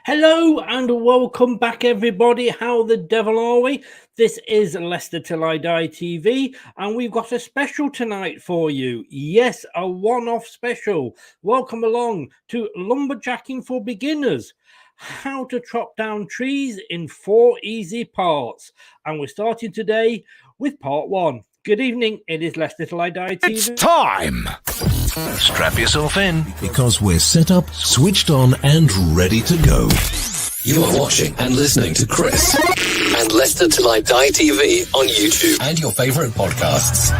Hello and welcome back, everybody. How the devil are we? This is Leicester Till I Die TV, and we've got a special tonight for you. Yes, a one-off special. Welcome along to Lumberjacking for Beginners. How to chop down trees in 4 easy parts. And we're starting today with part 1. Good evening. It is Leicester Till I Die TV. It's time! Strap yourself in, because we're set up, switched on, and ready to go. You are watching and listening to Chris and Leicester Till I Die TV on YouTube and your favourite podcasts.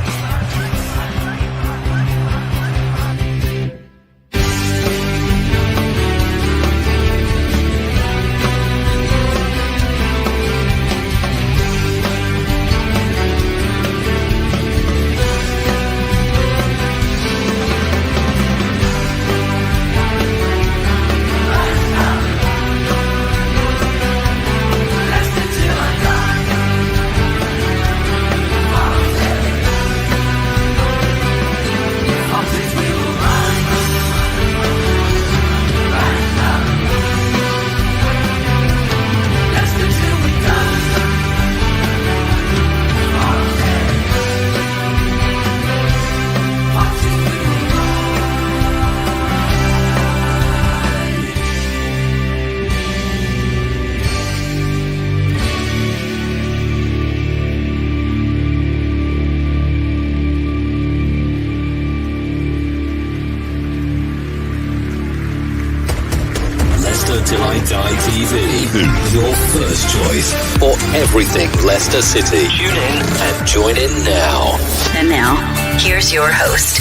Your first choice for everything Leicester City. Tune in and join in now. And now, here's your host.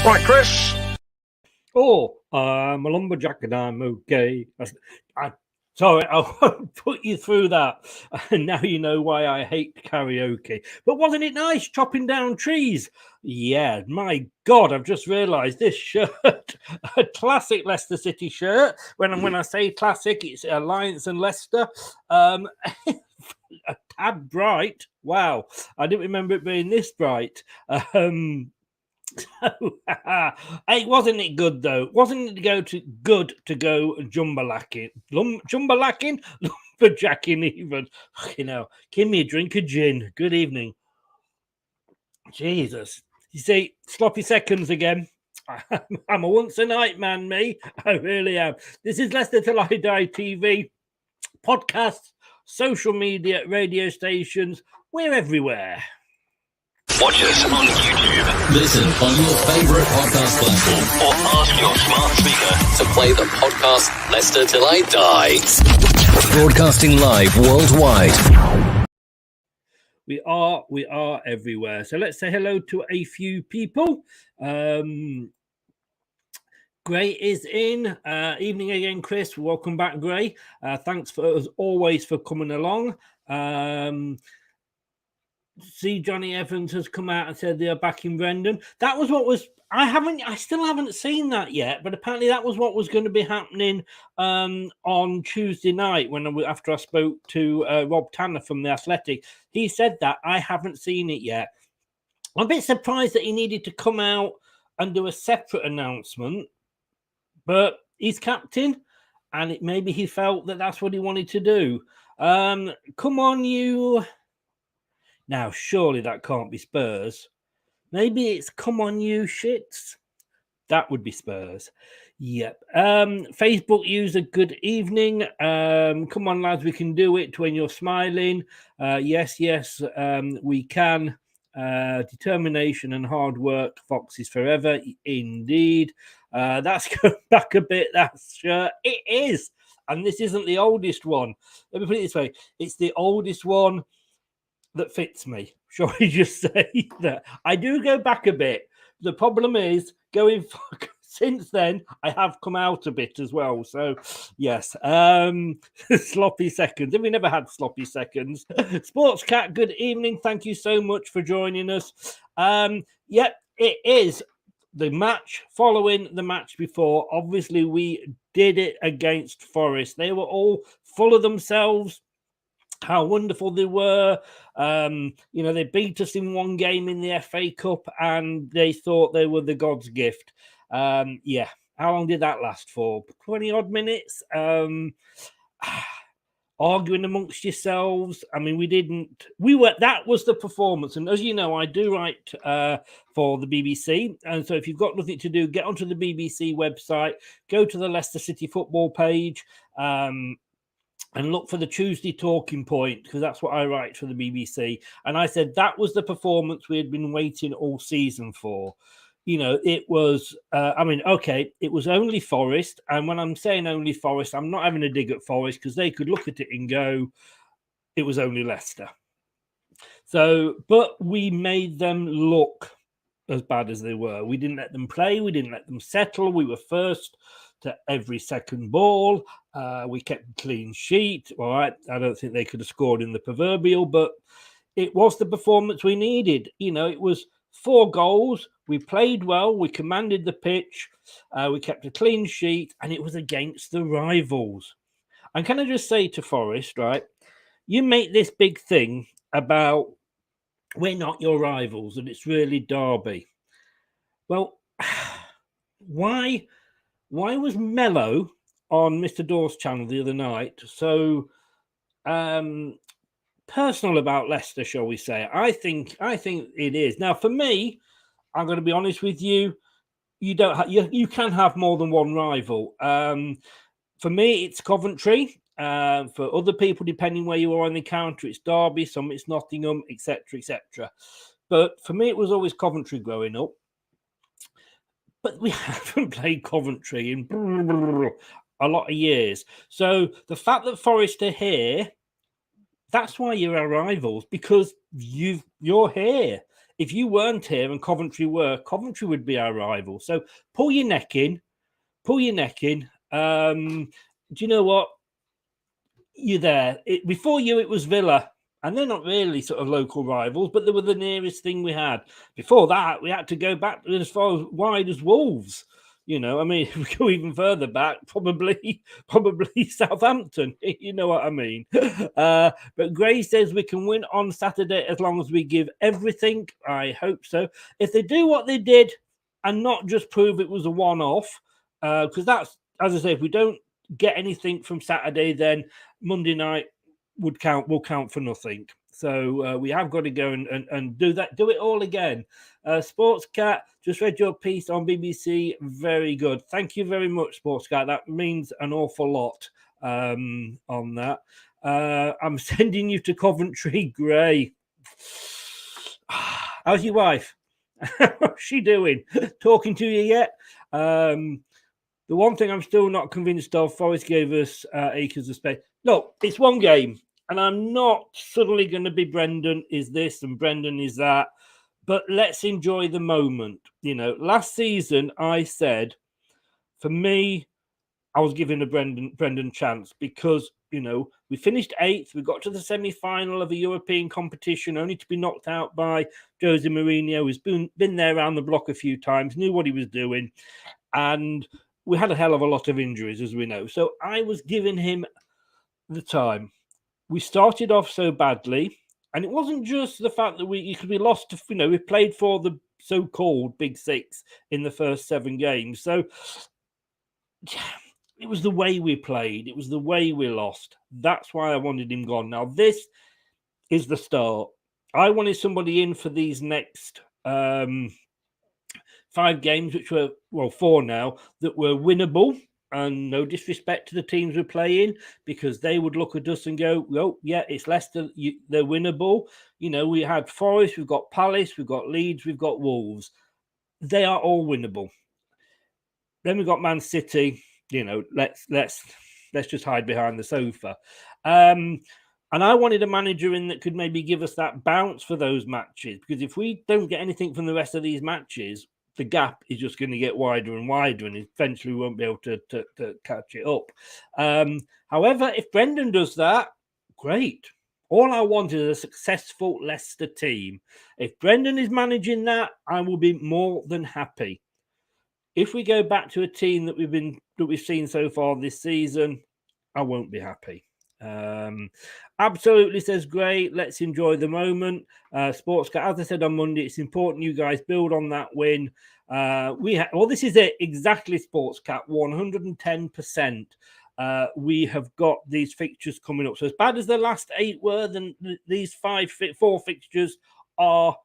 Right, Chris. Oh, I'm a lumberjack and I'm okay. Sorry, I won't put you through that. And now you know why I hate karaoke. But wasn't it nice chopping down trees? Yeah, my God, I've just realised this shirt, a classic Leicester City shirt. When I say classic, it's Alliance and Leicester. A tad bright. Wow, I didn't remember it being this bright. Hey, wasn't it good though? Wasn't it good to go jumbalacking? Lumberjacking even. You know, give me a drink of gin. Good evening. Jesus. You see, sloppy seconds again. I'm a once a night man, me. I really am. This is Leicester Till I Die TV, podcasts, social media, radio stations. We're everywhere. Watch us on YouTube. Listen on your favourite podcast platform. Or ask your smart speaker to play the podcast Leicester Till I Die. Broadcasting live worldwide. We are everywhere. So let's say hello to a few people. Gray is in. Evening again, Chris. Welcome back, Gray. Thanks as always for coming along. See, Johnny Evans has come out and said they are back in Brendan. That was what was. I still haven't seen that yet, but apparently that was what was going to be happening on Tuesday night after I spoke to Rob Tanner from The Athletic. He said that. I haven't seen it yet. I'm a bit surprised that he needed to come out and do a separate announcement, but he's captain, and maybe he felt that that's what he wanted to do. Come on, you. Now, surely that can't be Spurs. Maybe it's come on, you shits. That would be Spurs. Yep. Facebook user, good evening. Come on, lads, we can do it when you're smiling. Yes, we can. Determination and hard work, Foxes forever. Indeed. That's going back a bit. That's it is. And this isn't the oldest one. Let me put it this way. It's the oldest one that fits me. Shall we just say that? I do go back a bit. The problem is since then, I have come out a bit as well. So, yes. Sloppy seconds. And we never had sloppy seconds. Sports Cat, good evening. Thank you so much for joining us. Yep, it is the match following the match before. Obviously, we did it against Forest. They were all full of themselves. How wonderful they were. They beat us in one game in the FA Cup and they thought they were the God's gift. how long did that last for? 20 odd minutes. Arguing amongst yourselves. I mean, that was the performance. And as you know, I do write for the BBC. And so if you've got nothing to do, get onto the BBC website, go to the Leicester City football page, and look for the Tuesday talking point, because that's what I write for the BBC. And I said that was the performance we had been waiting all season for. You know, it was, it was only Forest. And when I'm saying only Forest, I'm not having a dig at Forest, because they could look at it and go, it was only Leicester. So, but we made them look as bad as they were. We didn't let them play. We didn't let them settle. We were first to every second ball. We kept a clean sheet. All right. I don't think they could have scored in the proverbial, but it was the performance we needed. You know, it was 4 goals. We played well. We commanded the pitch. We kept a clean sheet, and it was against the rivals. And can I just say to Forest, right, you make this big thing about we're not your rivals and it's really Derby. Well, why was Mello on Mr. Dawes' channel the other night so personal about Leicester, shall we say? I think it is. Now, for me, I'm going to be honest with you. You can have more than one rival. For me, it's Coventry. For other people, depending where you are on the counter, it's Derby, some it's Nottingham, etc., etc. But for me, it was always Coventry growing up. But we haven't played Coventry in a lot of years. So the fact that Forest are here, that's why you're our rivals, because you're here. If you weren't here and Coventry were, Coventry would be our rival. So pull your neck in. Do you know what? You're there. Before you, it was Villa. And they're not really sort of local rivals, but they were the nearest thing we had. Before that, we had to go back as far as wide as Wolves. You know, I mean, if we go even further back, probably Southampton. You know what I mean? But Gray says we can win on Saturday as long as we give everything. I hope so. If they do what they did and not just prove it was a one-off, because that's, as I say, if we don't get anything from Saturday, then Monday night will count for nothing. So we have got to go and do it all again. Sports Cat, just read your piece on BBC. Very good. Thank you very much, Sports Cat. That means an awful lot on that. I'm sending you to Coventry, Gray. How's your wife? What's she doing? Talking to you yet? The one thing I'm still not convinced of, Forest gave us acres of space. Look, it's one game, and I'm not suddenly going to be Brendan is this and Brendan is that, but let's enjoy the moment. You know, last season I said, for me, I was giving a Brendan chance because, you know, we finished 8th. We got to the semi-final of a European competition, only to be knocked out by Jose Mourinho, who's been there around the block a few times, knew what he was doing, and we had a hell of a lot of injuries, as we know. So I was giving him the time. We started off so badly, and it wasn't just the fact that we lost to, you know, we played for the so-called Big Six in the first 7 games. So it was the way we played. It was the way we lost. That's why I wanted him gone. Now, this is the start. I wanted somebody in for these next 5 games, which were, 4 now, that were winnable. And no disrespect to the teams we're playing, because they would look at us and go, well, yeah, it's Leicester. They're winnable. You know, we had Forest, we've got Palace, we've got Leeds, we've got Wolves. They are all winnable. Then we've got Man City. You know, let's just hide behind the sofa. And I wanted a manager in that could maybe give us that bounce for those matches, because if we don't get anything from the rest of these matches, the gap is just going to get wider and wider, and eventually we won't be able to catch it up. However, if Brendan does that, great. All I want is a successful Leicester team. If Brendan is managing that, I will be more than happy. If we go back to a team that we've seen so far this season, I won't be happy. Absolutely, says great. Let's enjoy the moment. Sports Cat, as I said on Monday, it's important you guys build on that win. This is it, exactly, Sportscat, 110%. We have got these fixtures coming up. So as bad as the last 8 were, then these 4 fixtures are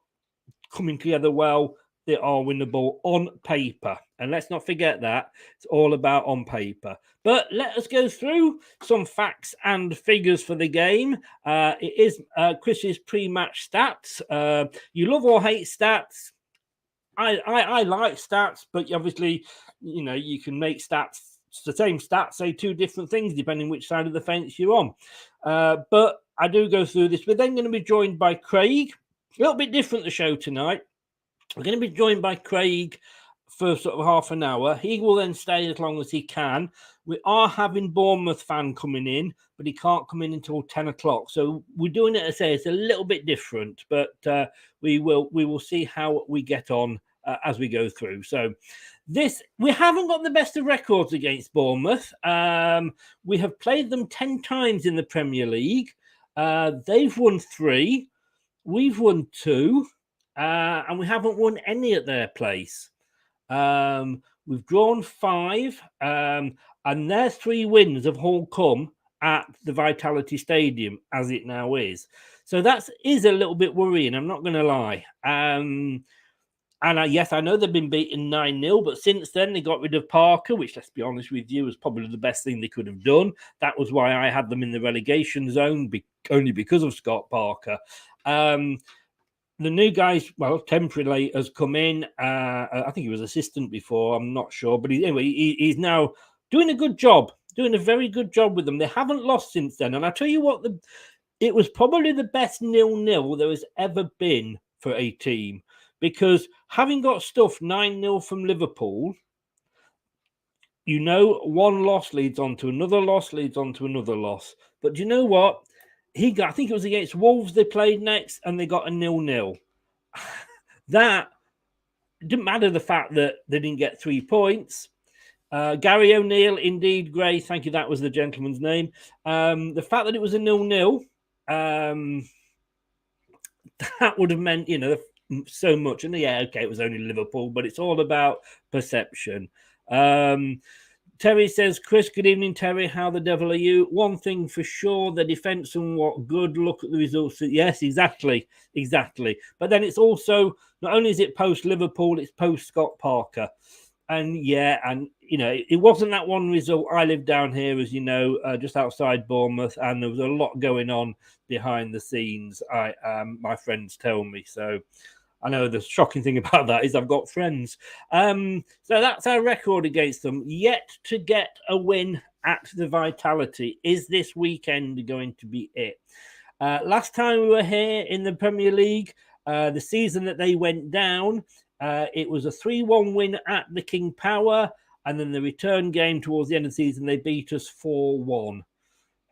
coming together well. They are winnable on paper. And let's not forget that. It's all about on paper. But let us go through some facts and figures for the game. It is Chris's pre-match stats. You love or hate stats. I like stats, but obviously, you can make stats, the same stats, say 2 different things depending which side of the fence you're on. But I do go through this. We're then going to be joined by Craig. A little bit different the show tonight. We're going to be joined by Craig for sort of half an hour. He will then stay as long as he can. We are having Bournemouth fan coming in, but he can't come in until 10 o'clock. So we're doing it, as I say, it's a little bit different, but we will see how we get on as we go through. So we haven't got the best of records against Bournemouth. We have played them 10 times in the Premier League. They've won 3. We've won 2. And we haven't won any at their place. We've drawn 5, and their 3 wins have all come at the Vitality Stadium, as it now is. So that is a little bit worrying, I'm not going to lie. Yes, I know they've been beaten 9-0, but since then they got rid of Parker, which, let's be honest with you, was probably the best thing they could have done. That was why I had them in the relegation zone, only because of Scott Parker. The new guys, temporarily has come in. I think he was assistant before. I'm not sure. But he's now doing a good job, doing a very good job with them. They haven't lost since then. And I tell you what, it was probably the best 0-0 there has ever been for a team. Because having got stuffed 9-0 from Liverpool, one loss leads on to another loss, leads on to another loss. But do you know what? I think it was against Wolves they played next, and they got a 0-0. That didn't matter the fact that they didn't get 3 points. Gary O'Neill, indeed, Gray, thank you, that was the gentleman's name. The fact that it was a 0-0, that would have meant, so much. And it was only Liverpool, but it's all about perception. Terry says, Chris, good evening, Terry. How the devil are you? One thing for sure, the defence somewhat good. Look at the results. Yes, exactly. But then it's also, not only is it post-Liverpool, it's post-Scott Parker. And it wasn't that one result. I live down here, as you know, just outside Bournemouth, and there was a lot going on behind the scenes, my friends tell me. So I know the shocking thing about that is I've got friends. So that's our record against them. Yet to get a win at the Vitality. Is this weekend going to be it? Last time we were here in the Premier League, the season that they went down, it was a 3-1 win at the King Power. And then the return game towards the end of the season, they beat us 4-1.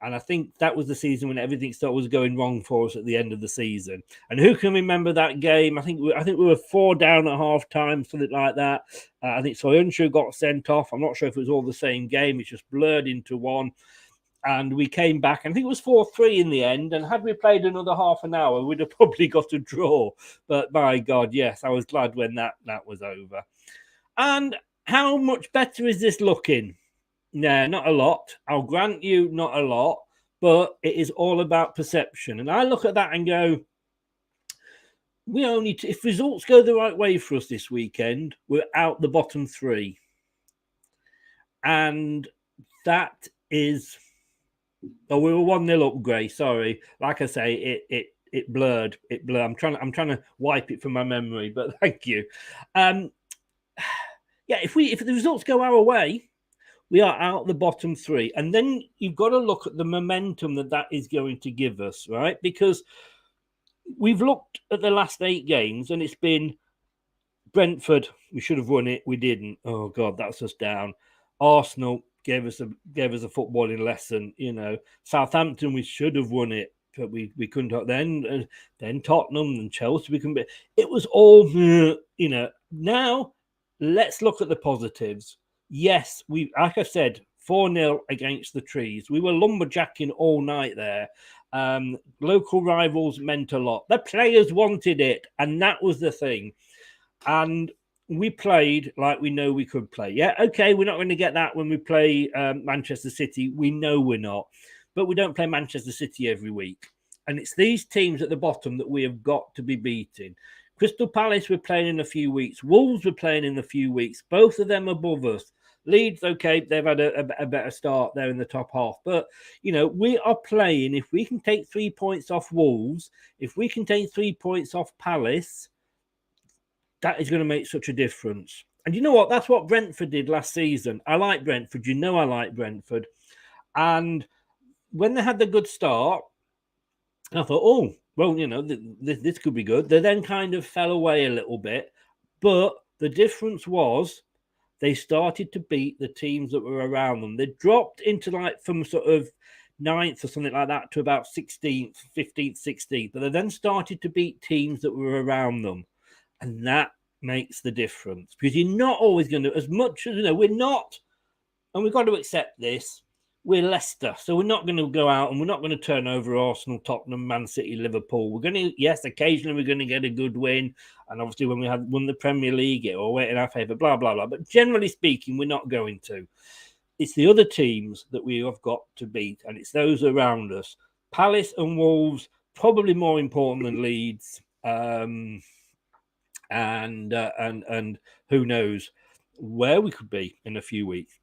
And I think that was the season when everything was going wrong for us at the end of the season. And who can remember that game? I think we were 4 down at half time, something like that. I think Soyuncu got sent off. I'm not sure if it was all the same game. It's just blurred into one. And we came back. I think it was 4-3 in the end. And had we played another half an hour, we'd have probably got a draw. But my God, yes, I was glad when that was over. And how much better is this looking? No, not a lot. I'll grant you not a lot, but it is all about perception. And I look at that and go, if results go the right way for us this weekend, we're out the bottom 3. And that is, we were 1-0 up, Gray. Sorry. Like I say, it blurred. I'm trying to wipe it from my memory, but thank you. If the results go our way, we are out the bottom 3. And then you've got to look at the momentum that is going to give us, right? Because we've looked at the last 8 games and it's been Brentford, we should have won it, we didn't. Oh, God, that's us down. Arsenal gave us a footballing lesson, Southampton, we should have won it, but we couldn't. Then Tottenham and Chelsea, we couldn't. It was all, Now, let's look at the positives. Yes, like I said, 4-0 against the Trees. We were lumberjacking all night there. Local rivals meant a lot. The players wanted it, and that was the thing. And we played like we know we could play. Yeah, okay, we're not going to get that when we play Manchester City. We know we're not. But we don't play Manchester City every week. And it's these teams at the bottom that we have got to be beating. Crystal Palace we're playing in a few weeks. Wolves we're playing in a few weeks. Both of them above us. Leeds, okay, they've had a better start there in the top half. But, you know, we are playing. If we can take 3 points off Wolves, if we can take 3 points off Palace, that is going to make such a difference. And you know what? That's what Brentford did last season. I like Brentford. You know I like Brentford. And when they had the good start, I thought, oh, well, you know, this could be good. They then kind of fell away a little bit. But the difference was they started to beat the teams that were around them. They dropped into like from sort of 9th or something like that to about 16th, 15th, 16th. But they then started to beat teams that were around them. And that makes the difference. Because you're not always going to, as much as, you know, we're not, and we've got to accept this, we're Leicester, so we're not going to go out and we're not going to turn over Arsenal, Tottenham, Man City, Liverpool. We're going to, yes, occasionally we're going to get a good win. And obviously when we had won the Premier League, it will wait in our favour, blah, blah, blah. But generally speaking, we're not going to. It's the other teams that we have got to beat, and it's those around us. Palace and Wolves, probably more important than Leeds. And who knows where we could be in a few weeks.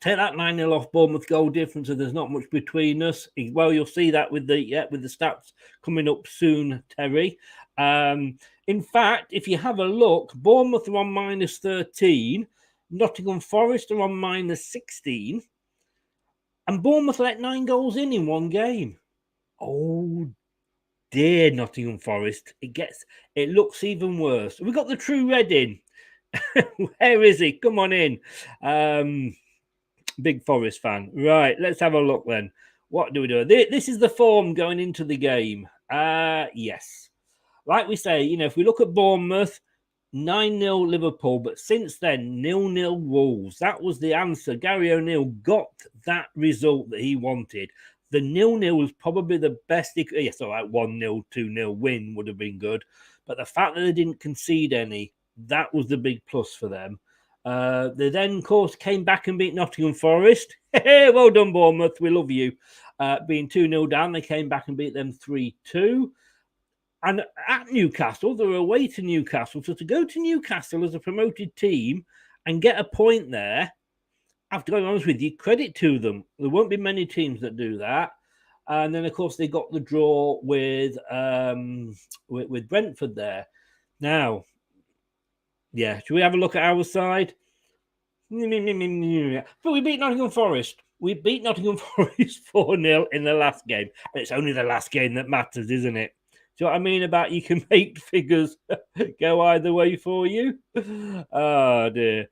Take that 9-0 off Bournemouth goal difference, and there's not much between us. Well, you'll see that with the stats coming up soon, Terry. In fact, if you have a look, Bournemouth are on -13, Nottingham Forest are on -16, and Bournemouth let 9 goals in one game. Oh dear, Nottingham Forest. It looks even worse. We've got the true red in. Where is he? Come on in. Big Forest fan. Right, let's have a look then. What do we do? This is the form going into the game. Yes. Like we say, you know, if we look at Bournemouth, 9-0 Liverpool, but since then, 0-0 Wolves. That was the answer. Gary O'Neill got that result that he wanted. The 0-0 was probably the best. Yes, all right, 1-0, 2-0 win would have been good. But the fact that they didn't concede any, that was the big plus for them. They then, of course, came back and beat Nottingham Forest. Hey, well done, Bournemouth. We love you. Being 2-0 down, they came back and beat them 3-2. And at Newcastle, they were away to Newcastle. So to go to Newcastle as a promoted team and get a point there, I have to be honest with you, credit to them. There won't be many teams that do that. And then, of course, they got the draw with Brentford there. Now, yeah, should we have a look at our side? But we beat Nottingham Forest. We beat Nottingham Forest 4-0 in the last game. And it's only the last game that matters, isn't it? Do you know what I mean about you can make figures go either way for you? Oh, dear.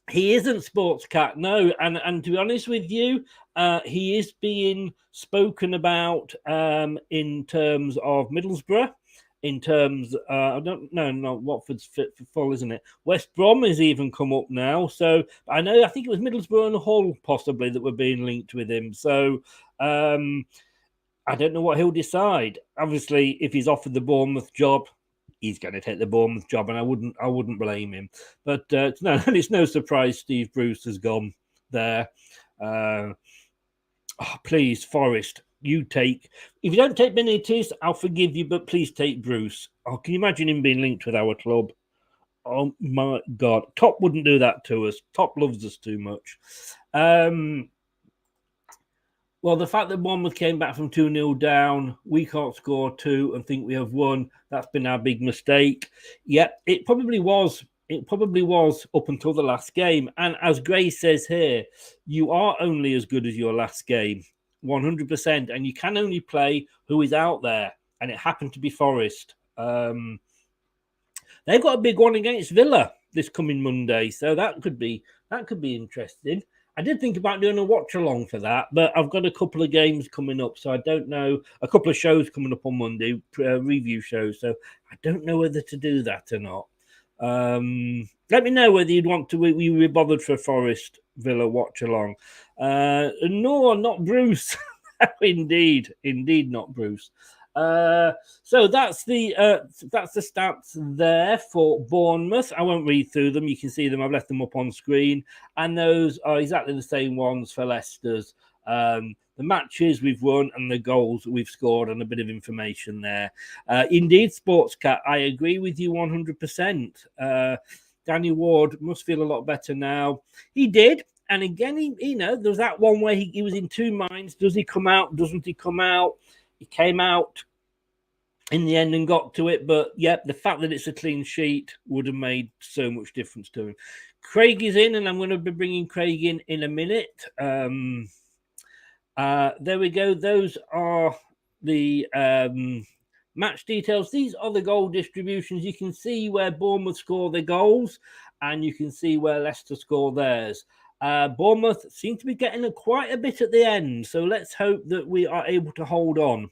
He isn't Sports Cat, no. And to be honest with you, he is being spoken about in terms of Middlesbrough. In terms, I don't know, no, Watford's fit for full, isn't it? West Brom has even come up now. So I think it was Middlesbrough and Hull possibly that were being linked with him. So I don't know what he'll decide. Obviously, if he's offered the Bournemouth job, he's going to take the Bournemouth job, and I wouldn't blame him. But it's no surprise Steve Bruce has gone there. Please, Forest. If you don't take Benitez, I'll forgive you, but please take Bruce. Oh, can you imagine him being linked with our club? Oh my God. Top wouldn't do that to us. Top loves us too much. Well, the fact that Bournemouth came back from 2-0 down, we can't score 2 and think we have won. That's been our big mistake. Yeah, it probably was. It probably was up until the last game. And as Gray says here, you are only as good as your last game. 100%, and you can only play who is out there, and it happened to be Forest. They've got a big one against Villa this coming Monday, so that could be interesting. I did think about doing a watch along for that, but I've got a couple of games coming up, so I don't know. A couple of shows coming up on Monday, review shows, so I don't know whether to do that or not. Let me know whether you'd want to. We were bothered for Forest Villa watch along. No, not Bruce. Indeed not Bruce. So that's the stats there for Bournemouth. I won't read through them. You can see them. I've left them up on screen, and those are exactly the same ones for Leicester's. The matches we've won and the goals we've scored, and a bit of information there. Indeed, Sportscat, I agree with you 100%. Danny Ward must feel a lot better now. He did. And again, there was that one where he was in two minds. Does he come out? Doesn't he come out? He came out in the end and got to it. But, yeah, the fact that it's a clean sheet would have made so much difference to him. Craig is in, and I'm going to be bringing Craig in a minute. There we go. Those are the match details. These are the goal distributions. You can see where Bournemouth score their goals, and you can see where Leicester score theirs. Bournemouth seem to be getting quite a bit at the end, so let's hope that we are able to hold on.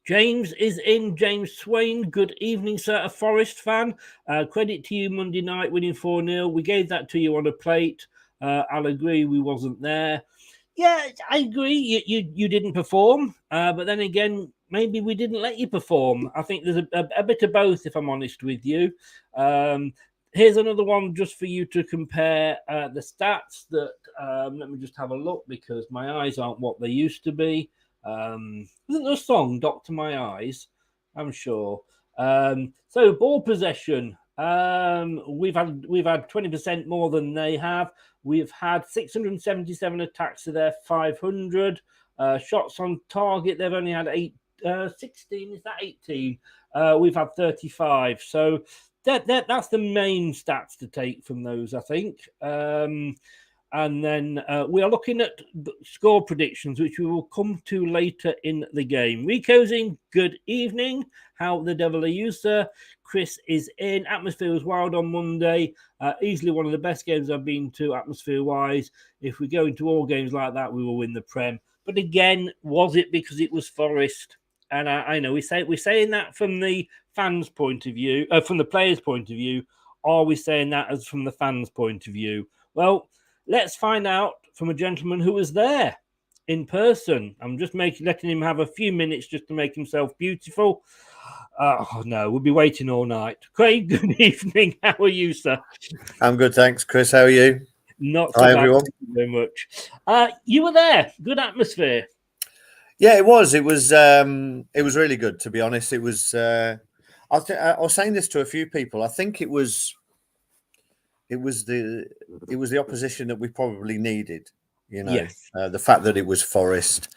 James is in. James Swain, good evening, sir. A Forest fan. Credit to you, Monday night winning 4-0. We gave that to you on a plate. I'll agree we wasn't there. Yeah, I agree. You didn't perform, but then again, maybe we didn't let you perform. I think there's a bit of both, if I'm honest with you. Here's another one just for you to compare the stats. That let me just have a look, because my eyes aren't what they used to be. Isn't there a song, Doctor My Eyes? I'm sure. So ball possession. We've had 20% more than they have. We've had 677 attacks to their 500. Shots on target, they've only had 16. Is that 18? We've had 35. So that's the main stats to take from those, I think. And then we are looking at score predictions, which we will come to later in the game. Rico's in. Good evening. How the devil are you, sir? Chris is in. Atmosphere was wild on Monday. Easily one of the best games I've been to atmosphere-wise. If we go into all games like that, we will win the Prem. But again, was it because it was Forest? And I know we're saying that from the fans' point of view, from the players' point of view. Are we saying that as from the fans' point of view? Well, let's find out from a gentleman who was there in person. I'm just letting him have a few minutes just to make himself beautiful. Oh, no, we'll be waiting all night. Craig, good evening. How are you, sir? I'm good, thanks. Chris, how are you? Not so Hi, bad. everyone. Thank you very much. You were there. Good atmosphere. Yeah, it was. It was really good, to be honest. It was. I was saying this to a few people. I think it was the opposition that we probably needed. Yes. The fact that it was Forest,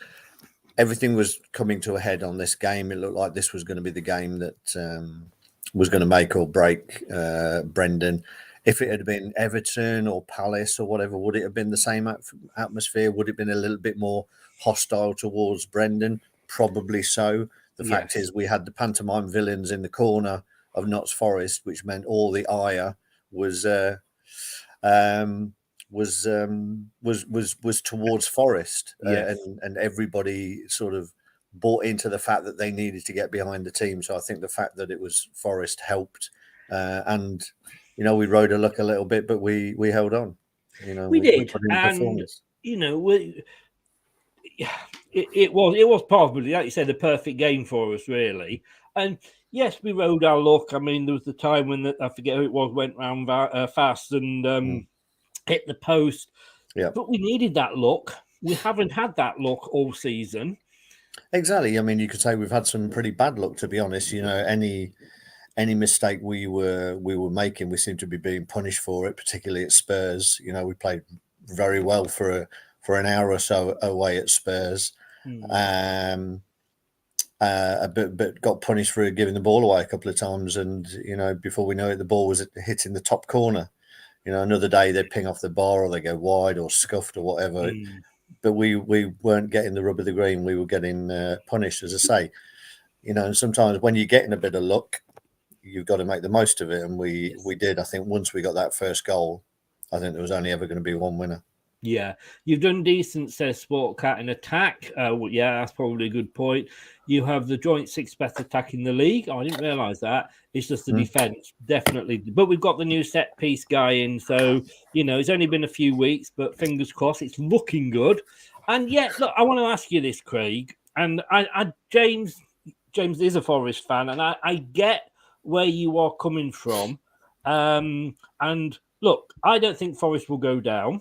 everything was coming to a head on this game. It looked like this was going to be the game that was going to make or break Brendan. If it had been Everton or Palace or whatever, would it have been the same atmosphere? Would it have been a little bit more hostile towards Brendan? Probably so. The fact is, we had the pantomime villains in the corner of Notts Forest, which meant all the ire was towards Forest, and everybody sort of bought into the fact that they needed to get behind the team. So I think the fact that it was Forest helped, and we rode a luck a little bit, but we held on. We did, and it was probably, like you said, the perfect game for us, really. And yes, we rode our luck. I mean, there was the time when I forget who it was, went round fast and hit the post. Yeah, but we needed that luck. We haven't had that luck all season. Exactly. I mean, you could say we've had some pretty bad luck, to be honest. Any mistake we were making, we seem to be being punished for it, particularly at Spurs. We played very well for an hour or so away at Spurs. But got punished for giving the ball away a couple of times, and before we know it, the ball was hitting the top corner. Another day they'd ping off the bar or they go wide or scuffed or whatever. But we weren't getting the rub of the green. We were getting punished, as I say. And sometimes when you're getting a bit of luck, you've got to make the most of it, and we did. I think once we got that first goal, I think there was only ever going to be one winner. Yeah, you've done decent, says Sportcat, in attack. Yeah, that's probably a good point. You have the joint sixth best attack in the league. Oh, I didn't realise that. It's just the defence, definitely. But we've got the new set piece guy in, so it's only been a few weeks, but fingers crossed, it's looking good. And yet, look, I want to ask you this, Craig. And James is a Forest fan, and I get where you are coming from. And look, I don't think Forest will go down.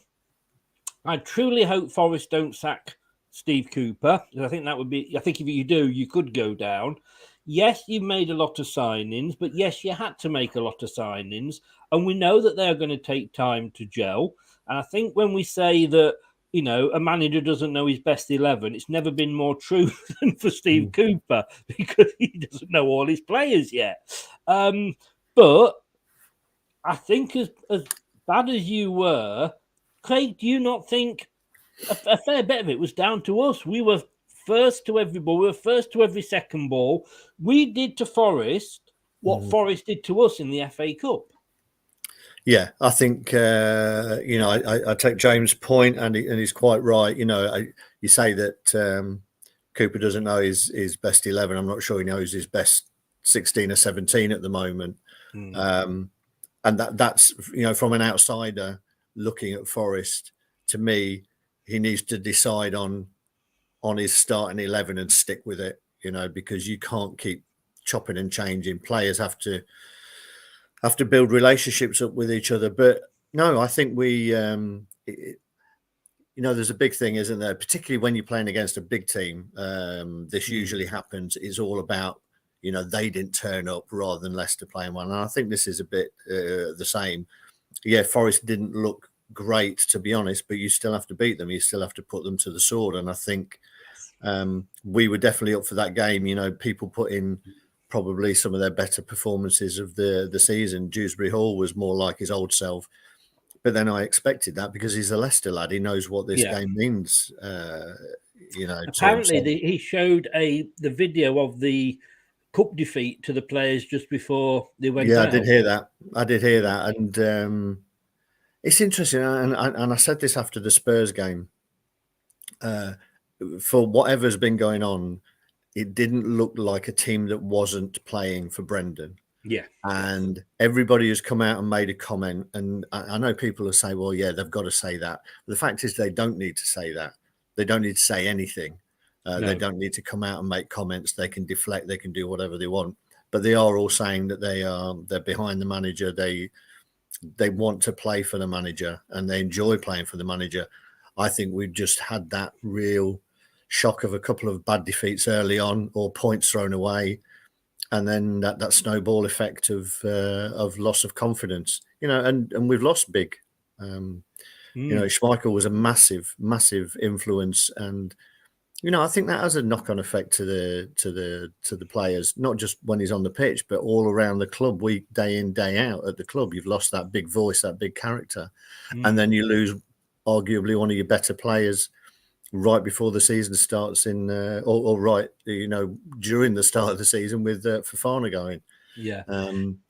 I truly hope Forest don't sack Steve Cooper. I think that would be. I think if you do, you could go down. Yes, you've made a lot of signings, but yes, you had to make a lot of signings, and we know that they're going to take time to gel. And I think when we say that, a manager doesn't know his best 11, it's never been more true than for Steve Cooper, because he doesn't know all his players yet. But I think as bad as you were, Craig, do you not think a fair bit of it was down to us? We were first to every ball. We were first to every second ball. We did to Forest what Forest did to us in the FA Cup. Yeah, I think, I take James' point, and he's quite right. You say that Cooper doesn't know his best 11. I'm not sure he knows his best 16 or 17 at the moment. And that's, from an outsider looking at Forest, to me, he needs to decide on his starting 11 and stick with it, because you can't keep chopping and changing. Players have to build relationships up with each other. But no, I think we, there's a big thing, isn't there? Particularly when you're playing against a big team. This usually happens. It's all about, they didn't turn up rather than Leicester playing one. And I think this is a bit the same. Yeah, Forest didn't look great, to be honest, but you still have to beat them. You still have to put them to the sword. And I think we were definitely up for that game. People put in probably some of their better performances of the season. Dewsbury Hall was more like his old self. But then I expected that because he's a Leicester lad. He knows what this game means. Apparently, he showed the video of the cup defeat to the players just before they went out. I did hear that. And it's interesting. And I said this after the Spurs game. For whatever's been going on, it didn't look like a team that wasn't playing for Brendan. Yeah. And everybody has come out and made a comment. And I know people will say, well, yeah, they've got to say that. But the fact is they don't need to say that. They don't need to say anything. No. They don't need to come out and make comments. They can deflect. They can do whatever they want. But they are all saying that they're behind the manager. They want to play for the manager and they enjoy playing for the manager. I think we've just had that real shock of a couple of bad defeats early on, or points thrown away, and then that snowball effect of loss of confidence. And we've lost big. Schmeichel was a massive influence, and I think that has a knock-on effect to the players, not just when he's on the pitch, but all around the club, week day in, day out at the club. You've lost that big voice, that big character, and then you lose arguably one of your better players right before the season starts during the start of the season with Fofana going. Yeah.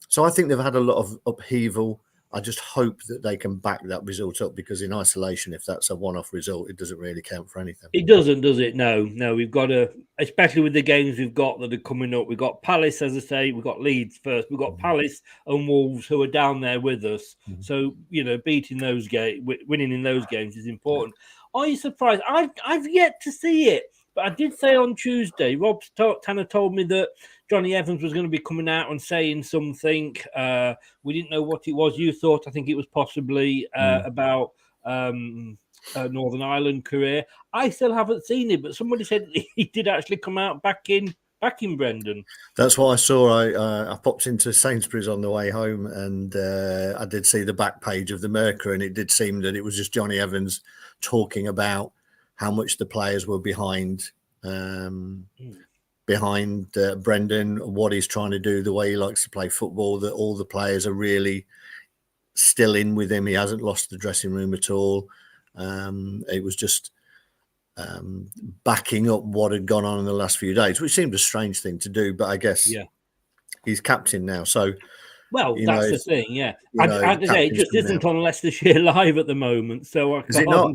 So I think they've had a lot of upheaval. I just hope that they can back that result up, because in isolation, if that's a one-off result, it doesn't really count for anything. It doesn't, does it? No, we've got to, especially with the games we've got that are coming up. We've got Palace, as I say, we've got Leeds first. We've got Palace and Wolves who are down there with us. So, beating those games, winning in those games is important. Are you surprised? I've yet to see it, but I did say on Tuesday, Rob Tanner told me that Johnny Evans was going to be coming out and saying something. We didn't know what it was. You thought, I think it was possibly about Northern Ireland career. I still haven't seen it, but somebody said he did actually come out back in Brendan. That's what I saw. I popped into Sainsbury's on the way home, and I did see the back page of the Mercury, and it did seem that it was just Johnny Evans talking about how much the players were behind Brendan, what he's trying to do, the way he likes to play football, that all the players are really still in with him. He hasn't lost the dressing room at all. It was just backing up what had gone on in the last few days, which seemed a strange thing to do, but I guess he's captain now. So, well, that's the thing, yeah. I'd say it just isn't on Leicestershire Live at the moment, so I can't. Is it not?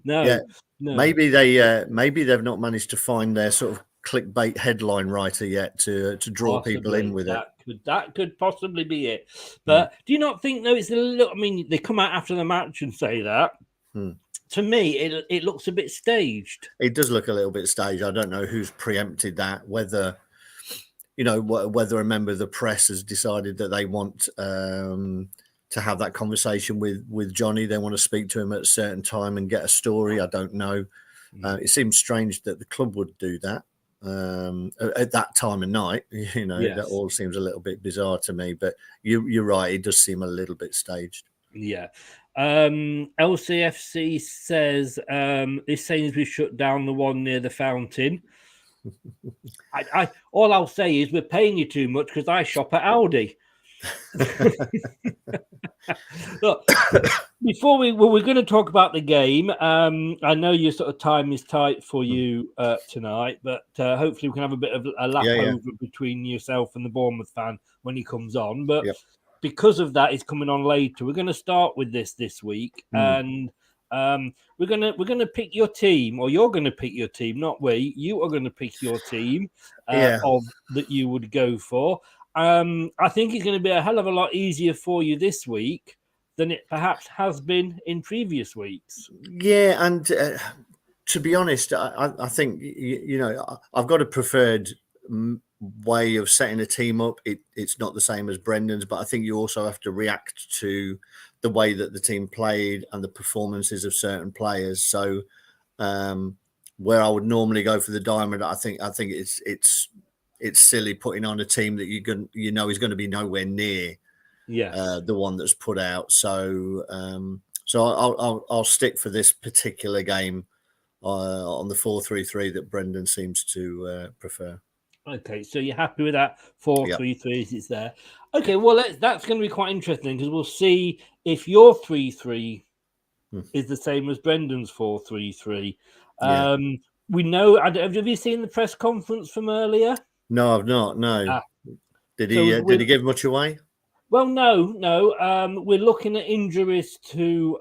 No, yeah. No. Maybe they've not managed to find their sort of clickbait headline writer yet to draw people in with it. That could possibly be it. But do you not think, though, it's a little? I mean, they come out after the match and say that, To me, it looks a bit staged. It does look a little bit staged. I don't know who's preempted that, whether whether a member of the press has decided that they want to have that conversation with Johnny. They want to speak to him at a certain time and get a story. I don't know. It seems strange that the club would do that at that time of night. Yes. That all seems a little bit bizarre to me. But you're right. It does seem a little bit staged. Yeah. LCFC says this Sainsbury's shut down the one near the fountain. I all I'll say is we're paying you too much because I shop at Aldi. Look, before we're going to talk about the game. I know your sort of time is tight for you tonight, but hopefully we can have a bit of a lap over between yourself and the Bournemouth fan when he comes on. But because of that, he's coming on later. We're going to start with this week, and we're gonna pick your team, or you're going to pick your team, not we. You are going to pick your team of that you would go for. I think it's going to be a hell of a lot easier for you this week than it perhaps has been in previous weeks. Yeah, and to be honest, I think I've got a preferred way of setting a team up. It's not the same as Brendan's, but I think you also have to react to the way that the team played and the performances of certain players. So where I would normally go for the diamond, I think it's silly putting on a team that is going to be nowhere near the one that's put out. So I'll stick for this particular game on the 4-3-3 that Brendan seems to prefer. Okay, so you're happy with that 4-3-3 as it's there. Okay, well that's going to be quite interesting because we'll see if your 3-3 is the same as Brendan's 4-3-3. We know. Have you seen the press conference from earlier? No, I've not. No. Did he give much away? Well, no. We're looking at injuries to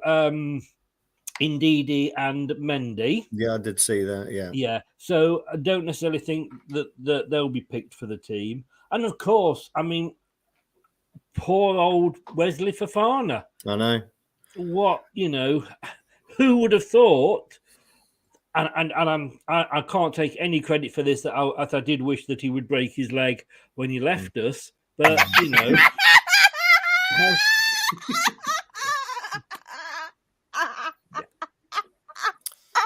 Ndidi and Mendy. Yeah, I did see that. Yeah. So I don't necessarily think that they'll be picked for the team. And of course, I mean, poor old Wesley Fofana. I know. What who would have thought? And I can't take any credit for this. That I did wish that he would break his leg when he left us, but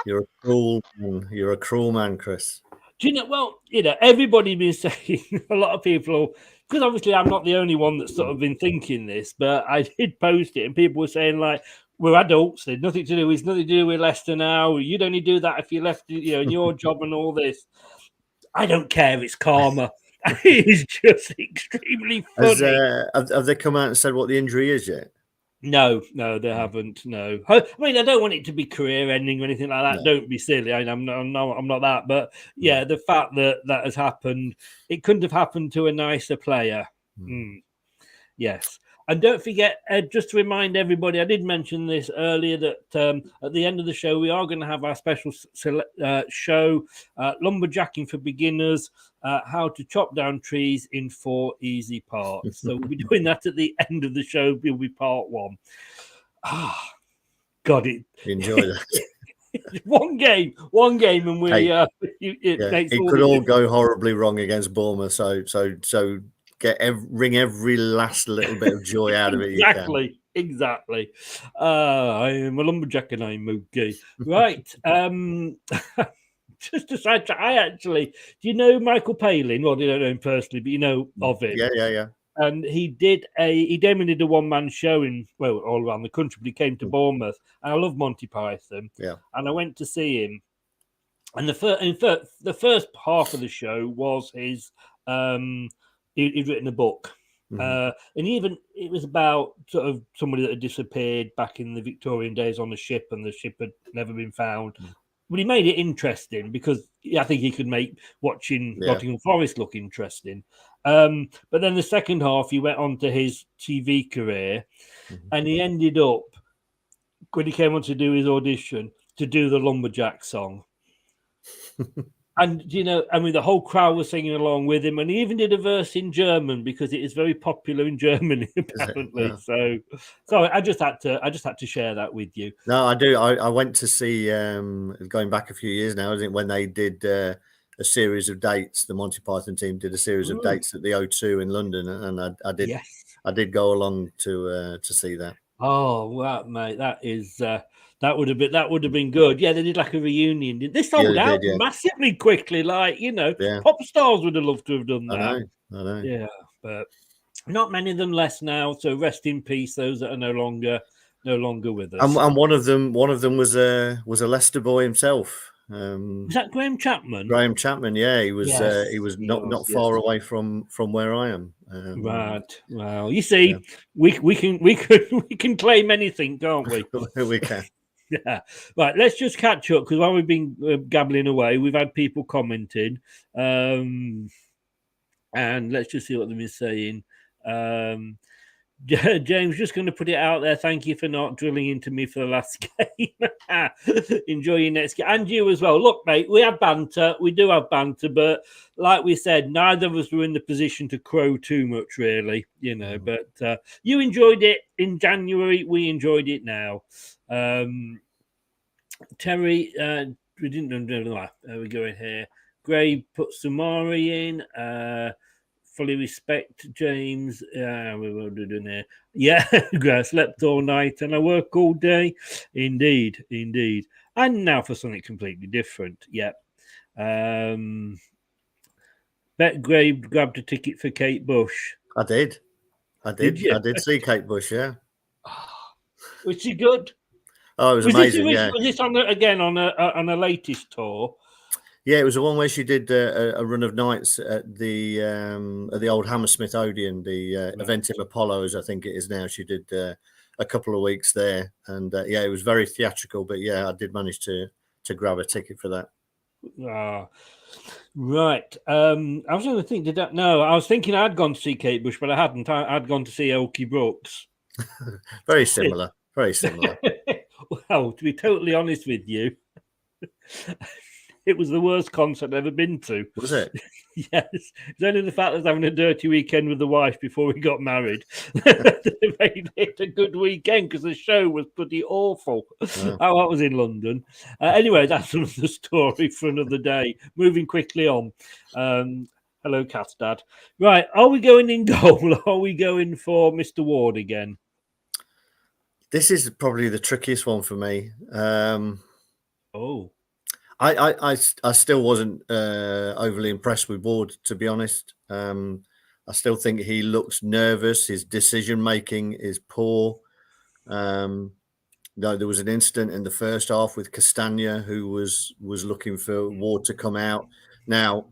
You're a cruel man. You're a cruel man, Chris. Do you know? Well, everybody's been saying, a lot of people, because obviously I'm not the only one that's sort of been thinking this, but I did post it, and people were saying like, we're adults. There's nothing to do. It's nothing to do with Leicester now. You'd only do that if you left, in your job and all this. I don't care. It's karma. It's just extremely funny. Have they come out and said what the injury is yet? No, they haven't. No, I mean I don't want it to be career ending or anything like that. No. Don't be silly. I'm not that. But yeah, the fact that has happened, it couldn't have happened to a nicer player. Yes. And don't forget, Ed, just to remind everybody, I did mention this earlier, that at the end of the show, we are going to have our special show, Lumberjacking for Beginners, how to chop down trees in 4 easy parts. So we'll be doing that at the end of the show. Will be part 1. God, it enjoy that. one game, and we it could all go horribly wrong against Bournemouth. So. Wring every last little bit of joy out of it. Exactly. I am a lumberjack and I'm okay. Right. Just to sidetrack, do you know Michael Palin? Well, you don't know him personally, but you know of him. Yeah. And he did a one-man show all around the country, but he came to Bournemouth. And I love Monty Python. Yeah. And I went to see him. And the first half of the show was his he'd written a book, and it was about sort of somebody that had disappeared back in the Victorian days on a ship, and the ship had never been found. But he made it interesting because I think he could make watching Nottingham Forest look interesting. But then the second half, he went on to his TV career, and he ended up, when he came on to do his audition, to do the Lumberjack song. And, I mean, the whole crowd was singing along with him, and he even did a verse in German because it is very popular in Germany, apparently. Yeah. So I just had to share that with you. No, I do. I went to see, going back a few years now, isn't it, when they did a series of dates. The Monty Python team did a series of dates at the O2 in London, and I did. Yes. I did go along to see that. Oh, wow, mate, that is that would have been good. Yeah, they did like a reunion. They sold out massively quickly, like pop stars would have loved to have done that. I know. Yeah, but not many of them left now. So rest in peace, those that are no longer with us. And one of them was a Leicester boy himself. Was that Graham Chapman? Graham Chapman, yeah, he was not far away from where I am. Right. Well, you see, we can claim anything, can't we? We can. Yeah. Right. Let's just catch up because while we've been gabbling away, we've had people commenting, and let's just see what they've been saying. James, just going to put it out there. Thank you for not drilling into me for the last game. Enjoy your next game. And you as well. Look, mate, we have banter. We do have banter. But like we said, neither of us were in the position to crow too much, really. But you enjoyed it in January. We enjoyed it now. Terry, we didn't do that. We're going here. Gray put Sumari in. Fully respect James. We were doing there. Yeah, I slept all night and I work all day. Indeed. And now for something completely different. Yeah. Bet Gray grabbed a ticket for Kate Bush. I did. I did see Kate Bush. Yeah. Was she good? Oh, it was amazing. Was this on a latest tour? Yeah, it was the one where she did a run of nights at the old Hammersmith Odeon, the event in Apollo's, I think it is now. She did a couple of weeks there, and it was very theatrical. But yeah, I did manage to grab a ticket for that. Right. I was going to think, No, I was thinking I'd gone to see Kate Bush, but I hadn't. I'd gone to see Elkie Brooks. Very similar. Very similar. Well, to be totally honest with you, it was the worst concert I've ever been to. Was it? Yes. It's only the fact that I was having a dirty weekend with the wife before we got married that made it a good weekend because the show was pretty awful. Yeah. Oh, that was in London. Anyway, that's another story for another day. Moving quickly on. Hello, Cat's dad. Right. Are we going in goal? Are we going for Mr. Ward again? This is probably the trickiest one for me. I still wasn't overly impressed with Ward, to be honest. I still think he looks nervous. His decision making is poor. There was an incident in the first half with Castagna, who was looking for Ward to come out. Now,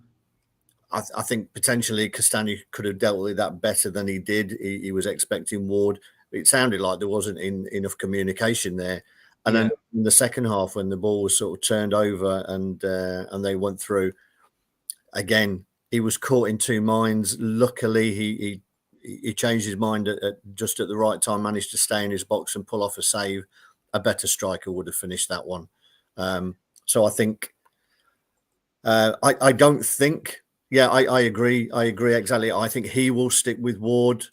I think potentially Castagna could have dealt with that better than he did. He was expecting Ward. It sounded like there wasn't enough communication there. And then in the second half, when the ball was sort of turned over and they went through, again, he was caught in two minds. Luckily, he changed his mind just at the right time, managed to stay in his box and pull off a save. A better striker would have finished that one. So I think I don't think. Yeah, I agree. I agree exactly. I think he will stick with Ward.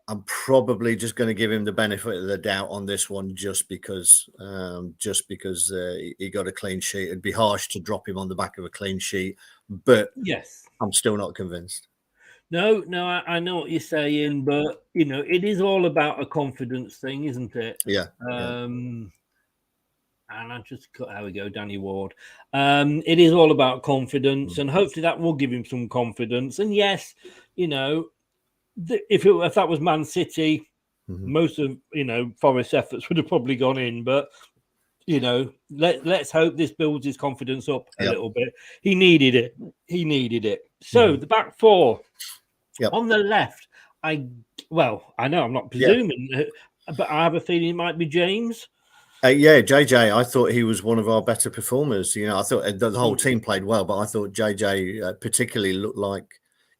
I'm probably just going to give him the benefit of the doubt on this one, just because he got a clean sheet. It'd be harsh to drop him on the back of a clean sheet, but yes, I'm still not convinced. No, I know what you're saying, but it is all about a confidence thing, isn't it? Yeah. And I just there we go, Danny Ward. It is all about confidence, and hopefully that will give him some confidence. And yes, if that was Man City, most of Forest's efforts would have probably gone in. But let's hope this builds his confidence up a little bit. He needed it. So the back four on the left. I know I'm not presuming, but I have a feeling it might be James. JJ. I thought he was one of our better performers. I thought the whole team played well, but I thought JJ particularly looked like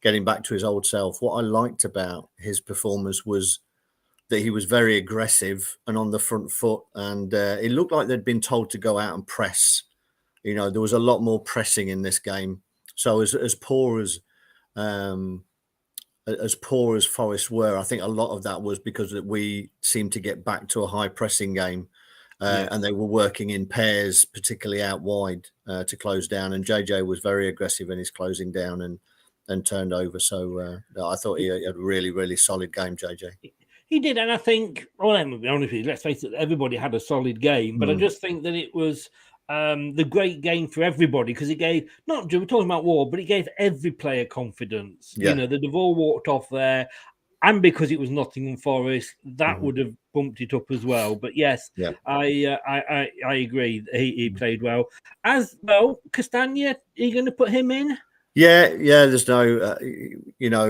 getting back to his old self. What I liked about his performance was that he was very aggressive and on the front foot, and it looked like they'd been told to go out and press. there was a lot more pressing in this game. So as poor as Forest were, I think a lot of that was because we seemed to get back to a high pressing game, and they were working in pairs, particularly out wide to close down. And JJ was very aggressive in his closing down and turned over. So I thought he had a really, really solid game, JJ. He did, and I think, well, I'm gonna be honest with you, let's face it, everybody had a solid game, but I just think that it was the great game for everybody, because it gave, we're talking about Ward, but it gave every player confidence. Yeah. They've all walked off there, and because it was Nottingham Forest, that would have bumped it up as well. But yes, I agree. He played well. As well, Castagna, are you going to put him in? Yeah. There's no,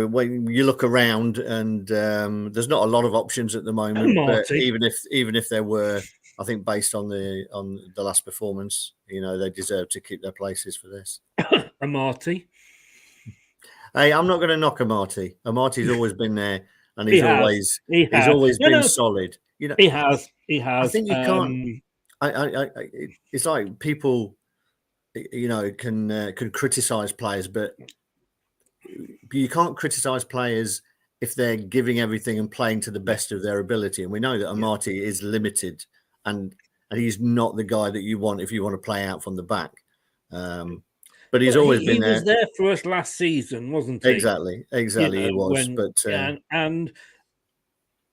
when you look around, and there's not a lot of options at the moment. But even if there were, I think based on the last performance, they deserve to keep their places for this. Amati. Hey, I'm not going to knock Amati. Amati's always been there, and he's always been solid. He has. I think you can't. It's like people, can criticize players, but you can't criticize players if they're giving everything and playing to the best of their ability. And we know that Amati is limited, and he's not the guy that you want if you want to play out from the back. But he's always been there. He was there for us last season, wasn't he? Exactly. He was. And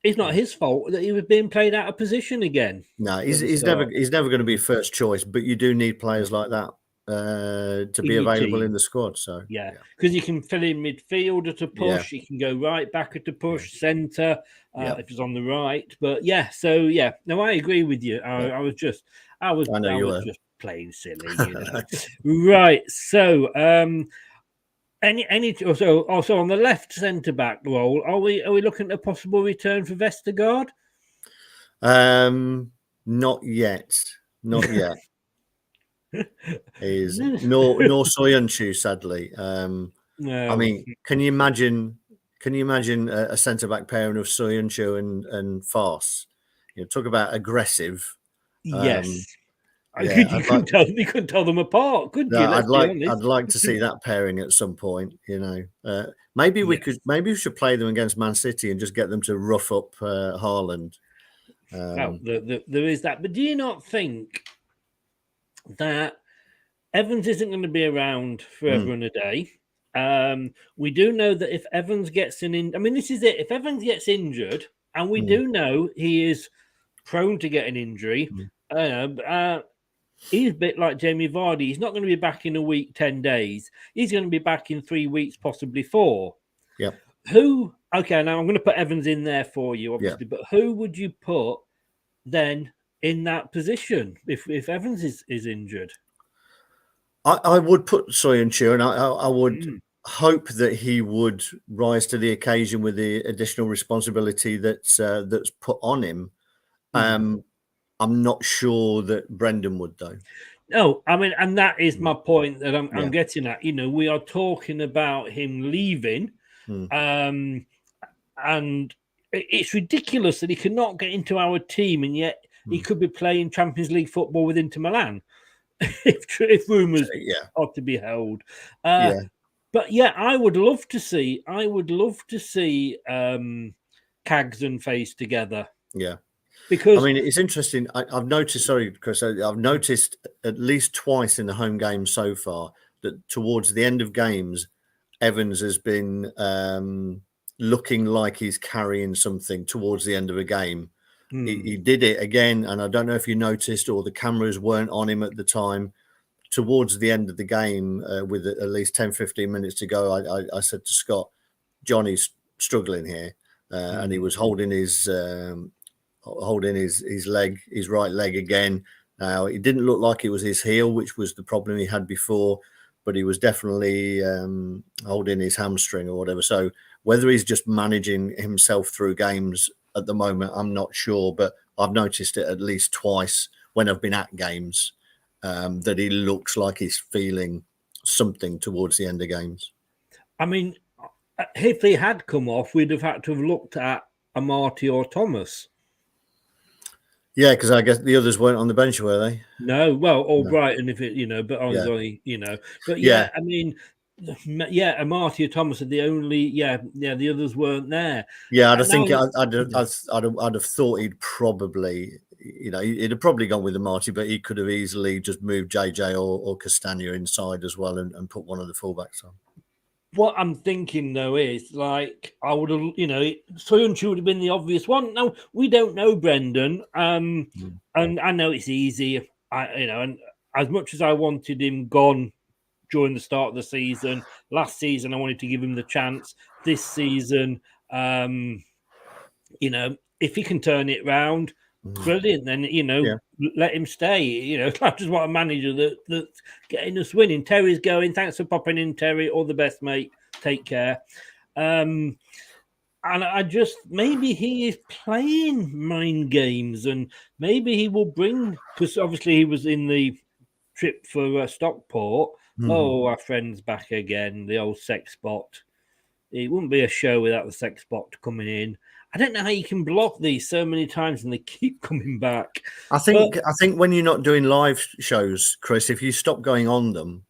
it's not his fault that he was being played out of position again. No, he's never going to be first choice. But you do need players like that to be available in the squad. So because you can fill in midfield at a push, you can go right back at a push, centre if it's on the right. But no, I agree with you. I was just playing silly. Right. So also on the left centre back role, are we looking at a possible return for Vestergaard? Not yet. Is nor Soyuncu, sadly. No. I mean, can you imagine a centre back pairing of Soyuncu and Farce? Talk about aggressive. Yes. You couldn't tell them apart, could you? I'd like to see that pairing at some point. Maybe we should play them against Man City and just get them to rough up Haaland. There is that, but do you not think that Evans isn't going to be around forever and a day? We do know that if Evans gets this is it. If Evans gets injured, and we do know he is prone to get an injury, he's a bit like Jamie Vardy. He's not going to be back in a week, 10 days. He's going to be back in 3 weeks, possibly 4. Yeah. Okay, now I'm going to put Evans in there for you, obviously, but who would you put then in that position if Evans is injured? I would put Soyuncu, and I would hope that he would rise to the occasion with the additional responsibility that's put on him. I'm not sure that Brendan would, though. No, I mean, and that is my point that I'm getting at. We are talking about him leaving, and it's ridiculous that he cannot get into our team, and yet he could be playing Champions League football with Inter Milan if rumours are to be held. But I would love to see Cags and Face together. Yeah. Because it's interesting. I've noticed, sorry, Chris, I've noticed at least twice in the home games so far that towards the end of games, Evans has been looking like he's carrying something towards the end of a game. He did it again, and I don't know if you noticed or the cameras weren't on him at the time. Towards the end of the game, with at least 10, 15 minutes to go, I said to Scott, Johnny's struggling here, and he was holding his leg, his right leg again. Now, it didn't look like it was his heel, which was the problem he had before, but he was definitely holding his hamstring or whatever. So whether he's just managing himself through games at the moment, I'm not sure, but I've noticed it at least twice when I've been at games, that he looks like he's feeling something towards the end of games. I mean, if he had come off, we'd have had to have looked at Amati or Thomas. Yeah, because I guess the others weren't on the bench, were they? No, well, all No. right, and if it, but Yeah. only, but Yeah. I mean, and Marty or Thomas are the only, the others weren't there. Yeah, I'd have thought he'd probably, he'd have probably gone with the Marty, but he could have easily just moved JJ or Castagna inside as well and put one of the fullbacks on. What I'm thinking though is like I would have, Soyuncu would have been the obvious one. Now we don't know Brendan, and I know it's easy. And as much as I wanted him gone during the start of the season, last season I wanted to give him the chance. This season, if he can turn it round, brilliant. Then let him stay. That's just what a manager that's getting us winning. Terry's going. Thanks for popping in, Terry. All the best, mate. Take care. And I just maybe he is playing mind games, and maybe he will bring, because obviously he was in the trip for Stockport. Oh, our friend's back again. The old sex bot. It wouldn't be a show without the sex bot coming in. I don't know how you can block these so many times and they keep coming back. I think when you're not doing live shows, Chris, if you stop going on them.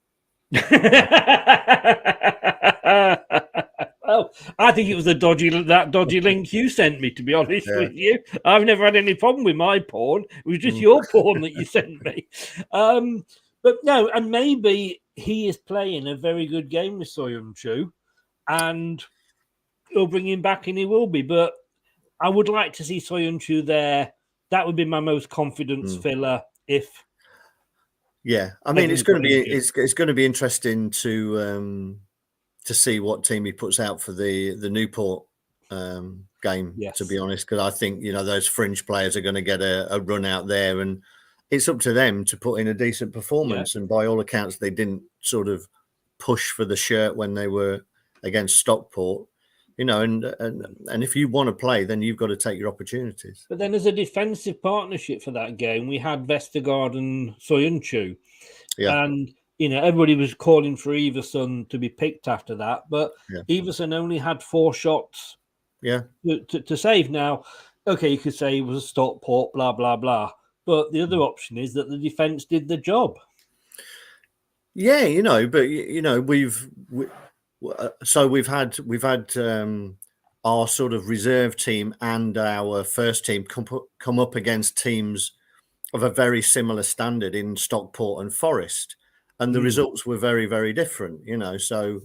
Well, I think it was that dodgy link you sent me, to be honest with you. I've never had any problem with my porn. It was just your porn that you sent me. But no, and maybe he is playing a very good game with Soyuncu, and he'll bring him back and he will be. But I would like to see Soyuncu there. That would be my most confidence filler. If I mean, it's going to be interesting to see what team he puts out for the Newport game. Yes. To be honest, because I think those fringe players are going to get a run out there, and it's up to them to put in a decent performance. And by all accounts, they didn't sort of push for the shirt when they were against Stockport. And if you want to play, then you've got to take your opportunities. But then as a defensive partnership for that game, we had Vestergaard and Soyuncu. Yeah. And, everybody was calling for Everson to be picked after that. But Everson only had 4 shots to save. Now, okay, you could say it was a Stockport, blah, blah, blah. But the other option is that the defence did the job. Yeah, but, we've had our sort of reserve team and our first team come up against teams of a very similar standard in Stockport and Forest, and the results were very, very different. So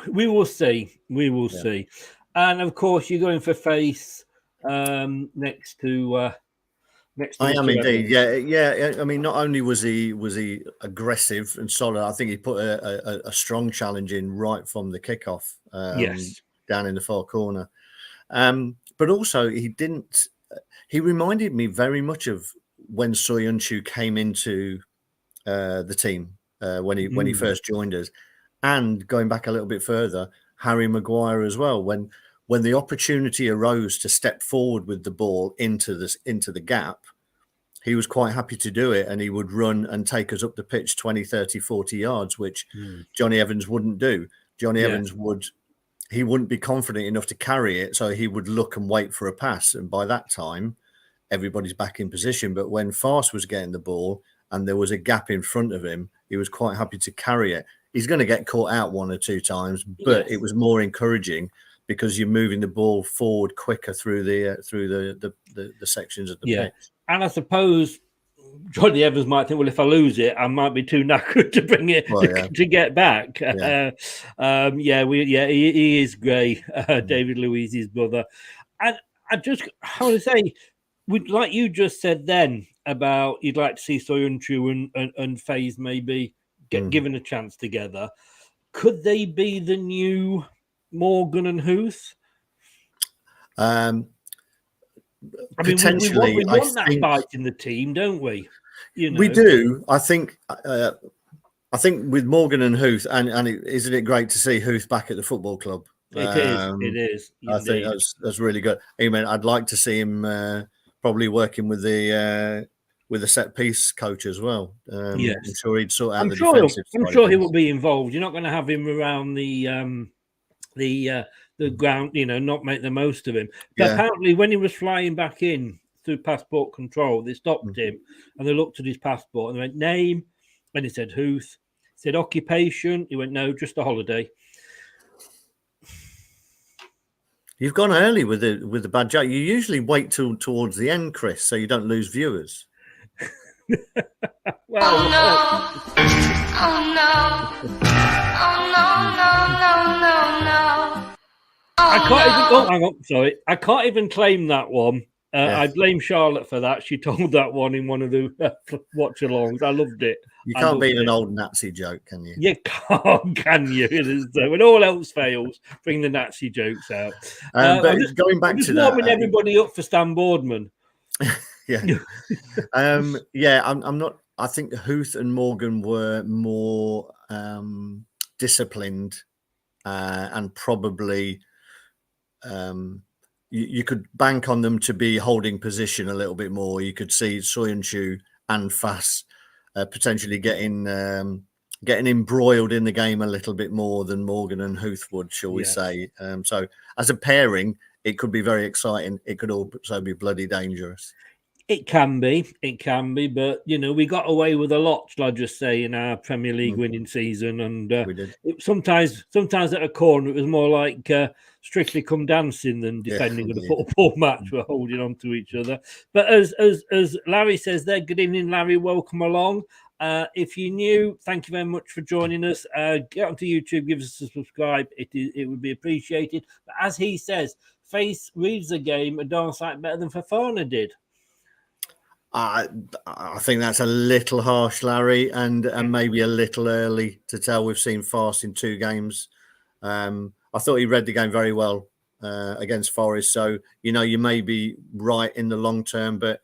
we will see. We will see, and of course you're going for Face next to. I am indeed, yeah. I mean, not only was he aggressive and solid, I think he put a strong challenge in right from the kickoff, down in the far corner. But also, he reminded me very much of when Soyuncu came into the team when he first joined us, and going back a little bit further, Harry Maguire as well. When the opportunity arose to step forward with the ball into the gap, he was quite happy to do it, and he would run and take us up the pitch 20, 30, 40 yards, which Johnny Evans wouldn't do. Johnny Evans wouldn't be confident enough to carry it, so he would look and wait for a pass. And by that time, everybody's back in position. But when Fast was getting the ball and there was a gap in front of him, he was quite happy to carry it. He's going to get caught out 1 or 2 times, but it was more encouraging, because you're moving the ball forward quicker through the sections of the pitch. And I suppose Johnny Evans might think, well, if I lose it, I might be too knackered to bring it to get back. He is great, David Luiz's brother. And I want to say, like you just said then about you'd like to see Soyuncu and FaZe maybe get given a chance together. Could they be the new Morgan and Huth? Potentially, we want that bite in the team, don't we? We do. I think with Morgan and Huth, and isn't it great to see Huth back at the football club? It is. I think that's really good. I mean, I'd like to see him probably working with the set piece coach as well. I'm sure he'd sort out the defensive side. I'm sure he will be involved. You're not going to have him around the the ground, not make the most of him. But apparently when he was flying back in through passport control, they stopped him and they looked at his passport and they went, name, and he said, Huth. He said, occupation. He went, no, just a holiday. You've gone early with the bad joke. You usually wait till towards the end, Chris, so you don't lose viewers. Well, oh no! Oh no! Oh no! I can't even. Oh, hang on. Sorry, I can't even claim that one. I blame Charlotte for that. She told that one in one of the watch-alongs. I loved it. You can't beat an old Nazi joke, can you? You can't, can you? When all else fails, bring the Nazi jokes out. But going back to that, warming everybody up for Stan Boardman. I'm not. I think Huth and Morgan were more disciplined, and probably you could bank on them to be holding position a little bit more. You could see Soyuncu and Fass potentially getting embroiled in the game a little bit more than Morgan and Huth would, shall we say. So as a pairing, it could be very exciting. It could also be bloody dangerous. It can be, but we got away with a lot, shall I just say, in our Premier League winning season, and we did. Sometimes at a corner it was more like Strictly Come Dancing than defending in a football match. We're holding on to each other. But as Larry says there, good evening, Larry. Welcome along. If you're new, thank you very much for joining us. Get onto YouTube, give us a subscribe. It would be appreciated. But as he says, Face reads the game a darn sight better than Fofana did. I think that's a little harsh, Larry, and maybe a little early to tell. We've seen Farce in 2 games. I thought he read the game very well against Forest. So, you may be right in the long term, but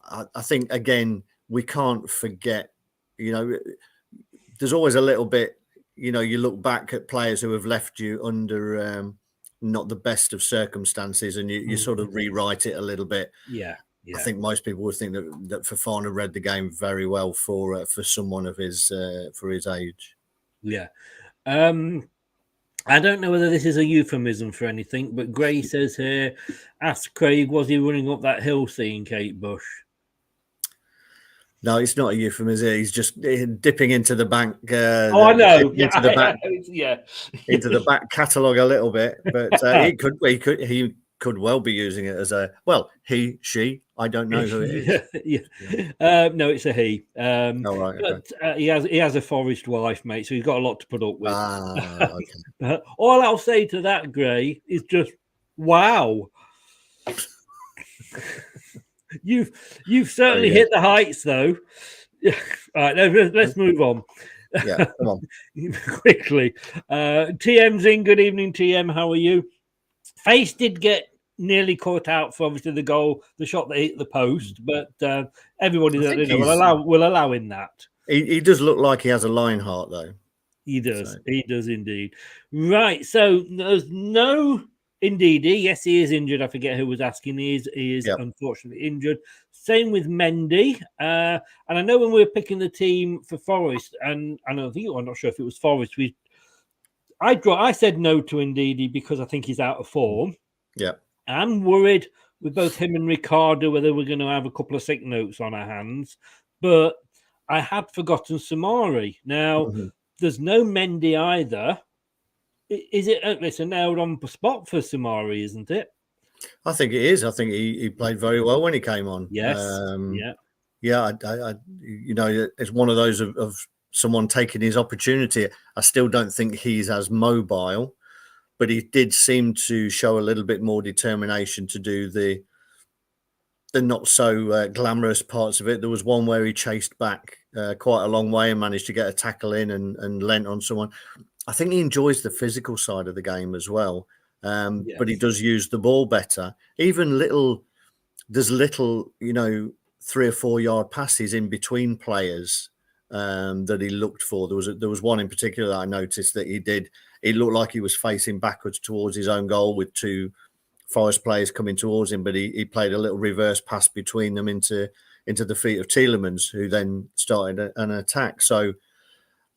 I think, again, we can't forget, there's always a little bit, you look back at players who have left you under not the best of circumstances and you sort of rewrite it a little bit. Yeah. I think most people would think that Fofana read the game very well for someone of his age. Yeah. I don't know whether this is a euphemism for anything, but Gray says here, ask Craig, was he running up that hill seeing Kate Bush? No, it's not a euphemism. He's just dipping into the bank. I know. Into the back catalogue a little bit, but he could well be using it as he, she. I don't know who it is. No, it's a he. Right. But he has a Forest wife, mate, so he's got a lot to put up with. Okay. All I'll say to that, Gray, is just wow. You've certainly hit the heights, though. All right, let's move on. Yeah, come on. Quickly. TM's in. Good evening, TM. How are you? Face did get nearly caught out for obviously the shot that hit the post, but everybody will allow in that. He does look like he has a lion heart, though. He does. So. He does indeed. Right. So there's no Ndidi. Yes, he is injured. I forget who was asking. He is unfortunately injured. Same with Mendy. And I know when we were picking the team for Forest, and I'm not sure if it was Forest. I said no to Ndidi because I think he's out of form. Yeah. I'm worried with both him and Ricardo whether we're going to have a couple of sick notes on our hands. But I had forgotten Samari. Now, there's no Mendy either. Is it? It's a nailed on spot for Samari, isn't it? I think it is. I think he played very well when he came on. Yes. Yeah. It's one of those of someone taking his opportunity. I still don't think he's as mobile, but he did seem to show a little bit more determination to do the not so glamorous parts of it. There was one where he chased back quite a long way and managed to get a tackle in and lent on someone. I think he enjoys the physical side of the game as well, but he does use the ball better. Even there's little 3 or 4 yard passes in between players that he looked for. There was one in particular that I noticed that he did. It looked like he was facing backwards towards his own goal with 2 Forest players coming towards him, but he played a little reverse pass between them into the feet of Tielemans, who then started an attack. So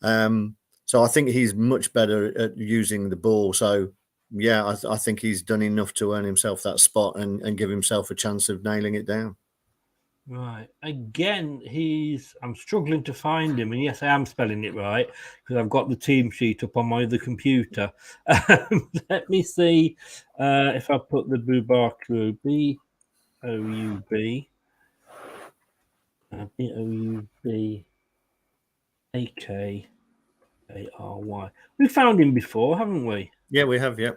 I think he's much better at using the ball. So yeah, I think he's done enough to earn himself that spot and give himself a chance of nailing it down. Right. Again, I'm struggling to find him. And yes, I am spelling it right because I've got the team sheet up on my other computer. Let me see if I put the Boubacar, B-O-U-B, B-O-U-B-A-K-A-R-Y. We found him before, haven't we? Yeah, we have, yeah.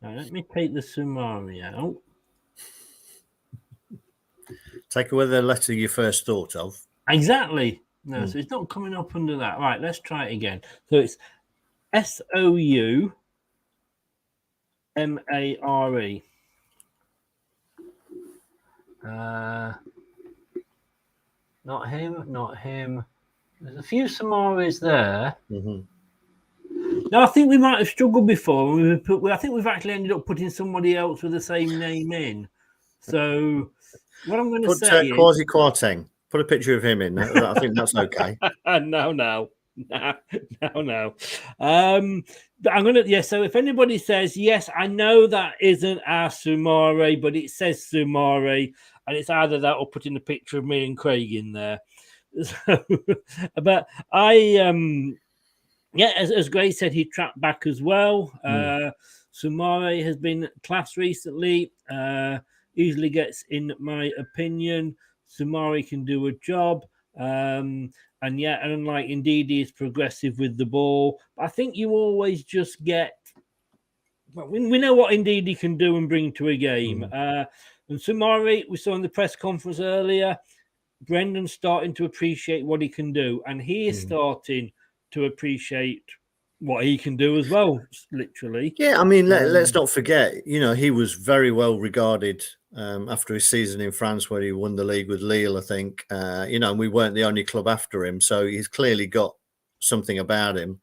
Now let me take the Sumari out. Take away the letter you first thought of. Exactly. No, so it's not coming up under that. Right, let's try it again. So it's S-O-U-M-A-R-E. Not him. There's a few Samaris there. Mm-hmm. No, I think we might have struggled before. I think we've actually ended up putting somebody else with the same name in. So what I'm going to say is... Kwasi Kwarteng. Put a picture of him in. I think that's okay. No. But I'm going to... so if anybody says, yes, I know that isn't our Sumare, but it says Sumare, and it's either that or putting a picture of me and Craig in there. So, but as Gray said, he trapped back as well. Sumare has been class recently. Easily gets, in my opinion, Sumare can do a job. And unlike Ndidi, he's progressive with the ball. But I think you always just get... Well, we know what Ndidi can do and bring to a game. And Sumare, we saw in the press conference earlier, Brendan's starting to appreciate what he can do. And he is starting to appreciate what he can do as well, literally. Yeah, I mean, let's not forget, he was very well regarded after his season in France where he won the league with Lille, I think. And we weren't the only club after him, so he's clearly got something about him.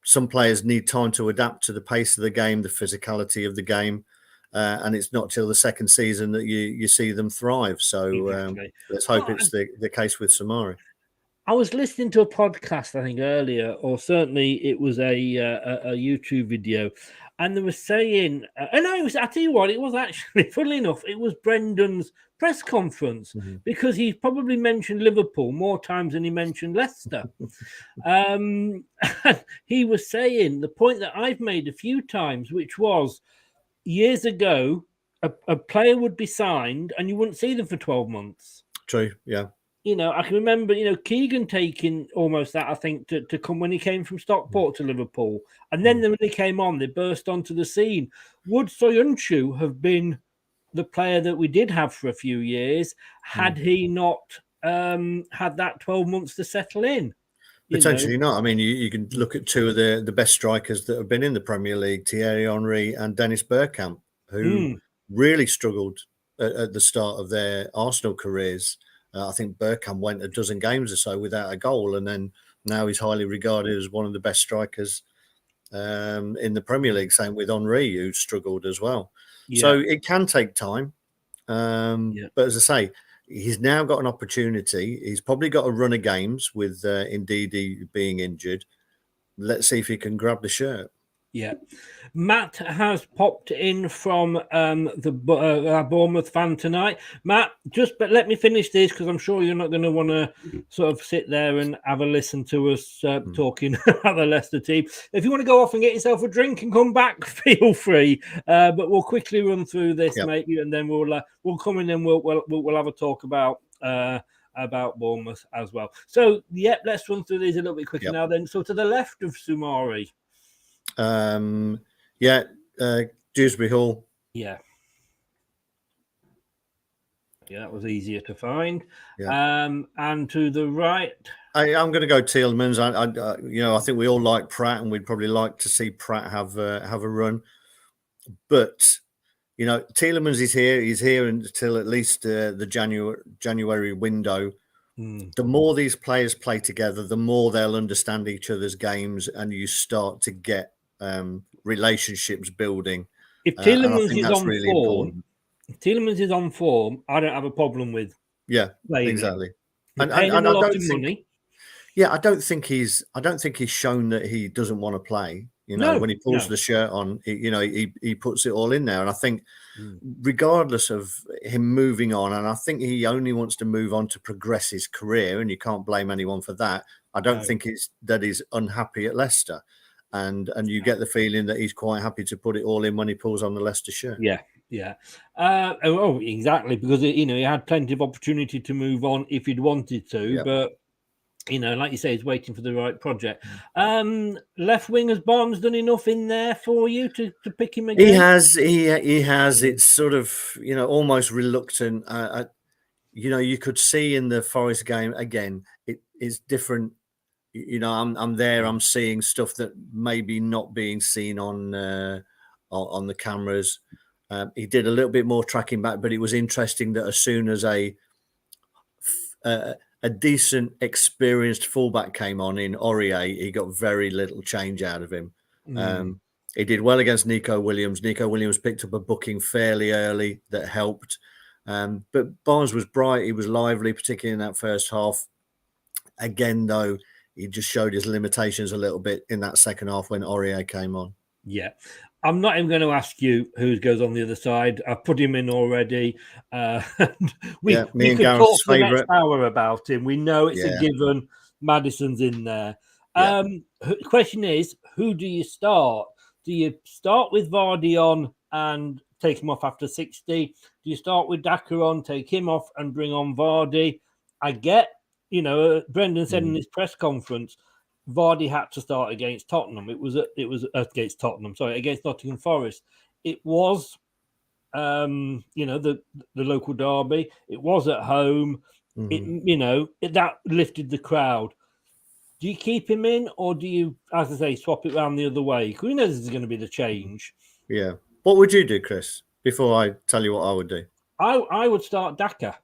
Some players need time to adapt to the pace of the game, the physicality of the game, and it's not till the second season that you see them thrive. So let's hope it's the case with Sumare. I was listening to a podcast, I think, earlier, or certainly it was a YouTube video, and they were saying, I tell you what, it was actually, funnily enough, it was Brendan's press conference, because he probably mentioned Liverpool more times than he mentioned Leicester. He was saying the point that I've made a few times, which was years ago, a player would be signed and you wouldn't see them for 12 months. True, yeah. I can remember, Keegan taking almost that, I think, to come when he came from Stockport to Liverpool. And then when they came on, they burst onto the scene. Would Soyuncu have been the player that we did have for a few years had he not had that 12 months to settle in? Potentially not. I mean, you can look at two of the best strikers that have been in the Premier League, Thierry Henry and Dennis Bergkamp, who really struggled at the start of their Arsenal careers. I think Bergkamp went a dozen games or so without a goal, and then now he's highly regarded as one of the best strikers in the Premier League. Same with Henry, who struggled as well. Yeah. So it can take time. But as I say, he's now got an opportunity. He's probably got a run of games with Ndidi being injured. Let's see if he can grab the shirt. Yeah. Matt has popped in from our Bournemouth fan tonight. Matt, but let me finish this because I'm sure you're not going to want to sort of sit there and have a listen to us talking about the Leicester team. If you want to go off and get yourself a drink and come back, feel free. But we'll quickly run through this, mate, and then we'll come in and we'll have a talk about Bournemouth as well. So, let's run through these a little bit quicker now. Then, so to the left of Sumare. Dewsbury Hall. Yeah, that was easier to find. And to the right, I'm going to go Tielemans. I think we all like Pratt, and we'd probably like to see Pratt have a run. But Tielemans is here. He's here until at least the January window. The more these players play together, the more they'll understand each other's games, and you start to get relationships building. If Tielemans is on form, I don't have a problem with. Yeah, exactly. And I don't think money. Yeah, I don't think he's shown that he doesn't want to play. You know, when he pulls the shirt on, he puts it all in there. And I think, regardless of him moving on, and I think he only wants to move on to progress his career, and you can't blame anyone for that. I don't think he's unhappy at Leicester, and you get the feeling that he's quite happy to put it all in when he pulls on the Leicester shirt. Yeah. Exactly, because he had plenty of opportunity to move on if he'd wanted to, but. Like you say, he's waiting for the right project. Left wing, has Barnes done enough in there for you to pick him again? He has. It's sort of, almost reluctant. You could see in the Forest game again, it is different. I'm there. I'm seeing stuff that maybe not being seen on the cameras. He did a little bit more tracking back, but it was interesting that as soon as a decent, experienced fullback came on in Aurier, he got very little change out of him. He did well against Nico Williams. Nico Williams picked up a booking fairly early that helped. But Barnes was bright. He was lively, particularly in that first half. Again, though, he just showed his limitations a little bit in that second half when Aurier came on. Yeah. I'm not even going to ask you who goes on the other side. I've put him in already. We could talk for the next hour about him. We know it's a given. Maddison's in there. The question is, who do you start? Do you start with Vardy on and take him off after 60? Do you start with Daka on, take him off and bring on Vardy? I get, Brendan said in his press conference, Vardy had to start against Tottenham. It was against Tottenham. Sorry, against Nottingham Forest. It was, the local derby. It was at home. That lifted the crowd. Do you keep him in, or do you, as I say, swap it around the other way? Because we know this is going to be the change. Yeah. What would you do, Chris? Before I tell you what I would do, I would start Daka.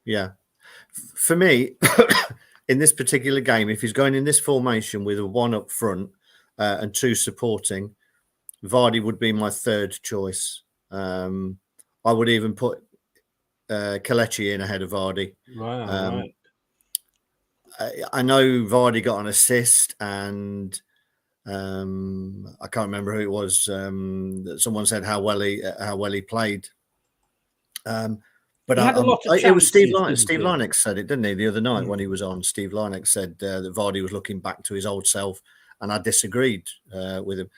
Yeah. For me. In this particular game, if he's going in this formation with a one up front and two supporting, Vardy would be my third choice. I would even put Kelechi in ahead of Vardy. Right. I know Vardy got an assist, and I can't remember who it was. Someone said how well he played. But it was Steve Lynex said it, didn't he, the other night when he was on? Steve Lynex said that Vardy was looking back to his old self, and I disagreed with him.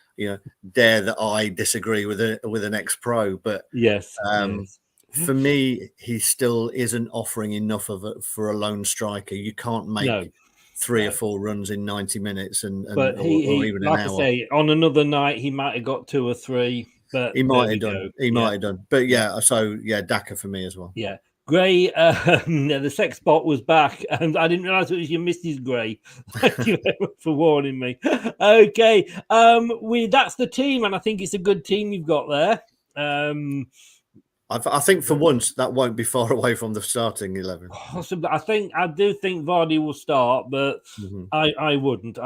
Dare that I disagree with an ex-pro, but yes. For me, he still isn't offering enough of it for a lone striker. You can't make three or four runs in 90 minutes, or even an hour. I say, on another night he might have got 2 or 3. But he might have done. Might have done. But Daka for me as well. Yeah. Gray, the sex bot was back, and I didn't realise it was your Mrs. Gray. Thank you very much for warning me. Okay, that's the team, and I think it's a good team you've got there. I think for once that won't be far away from the starting 11. Possibly, I do think Vardy will start, but I wouldn't.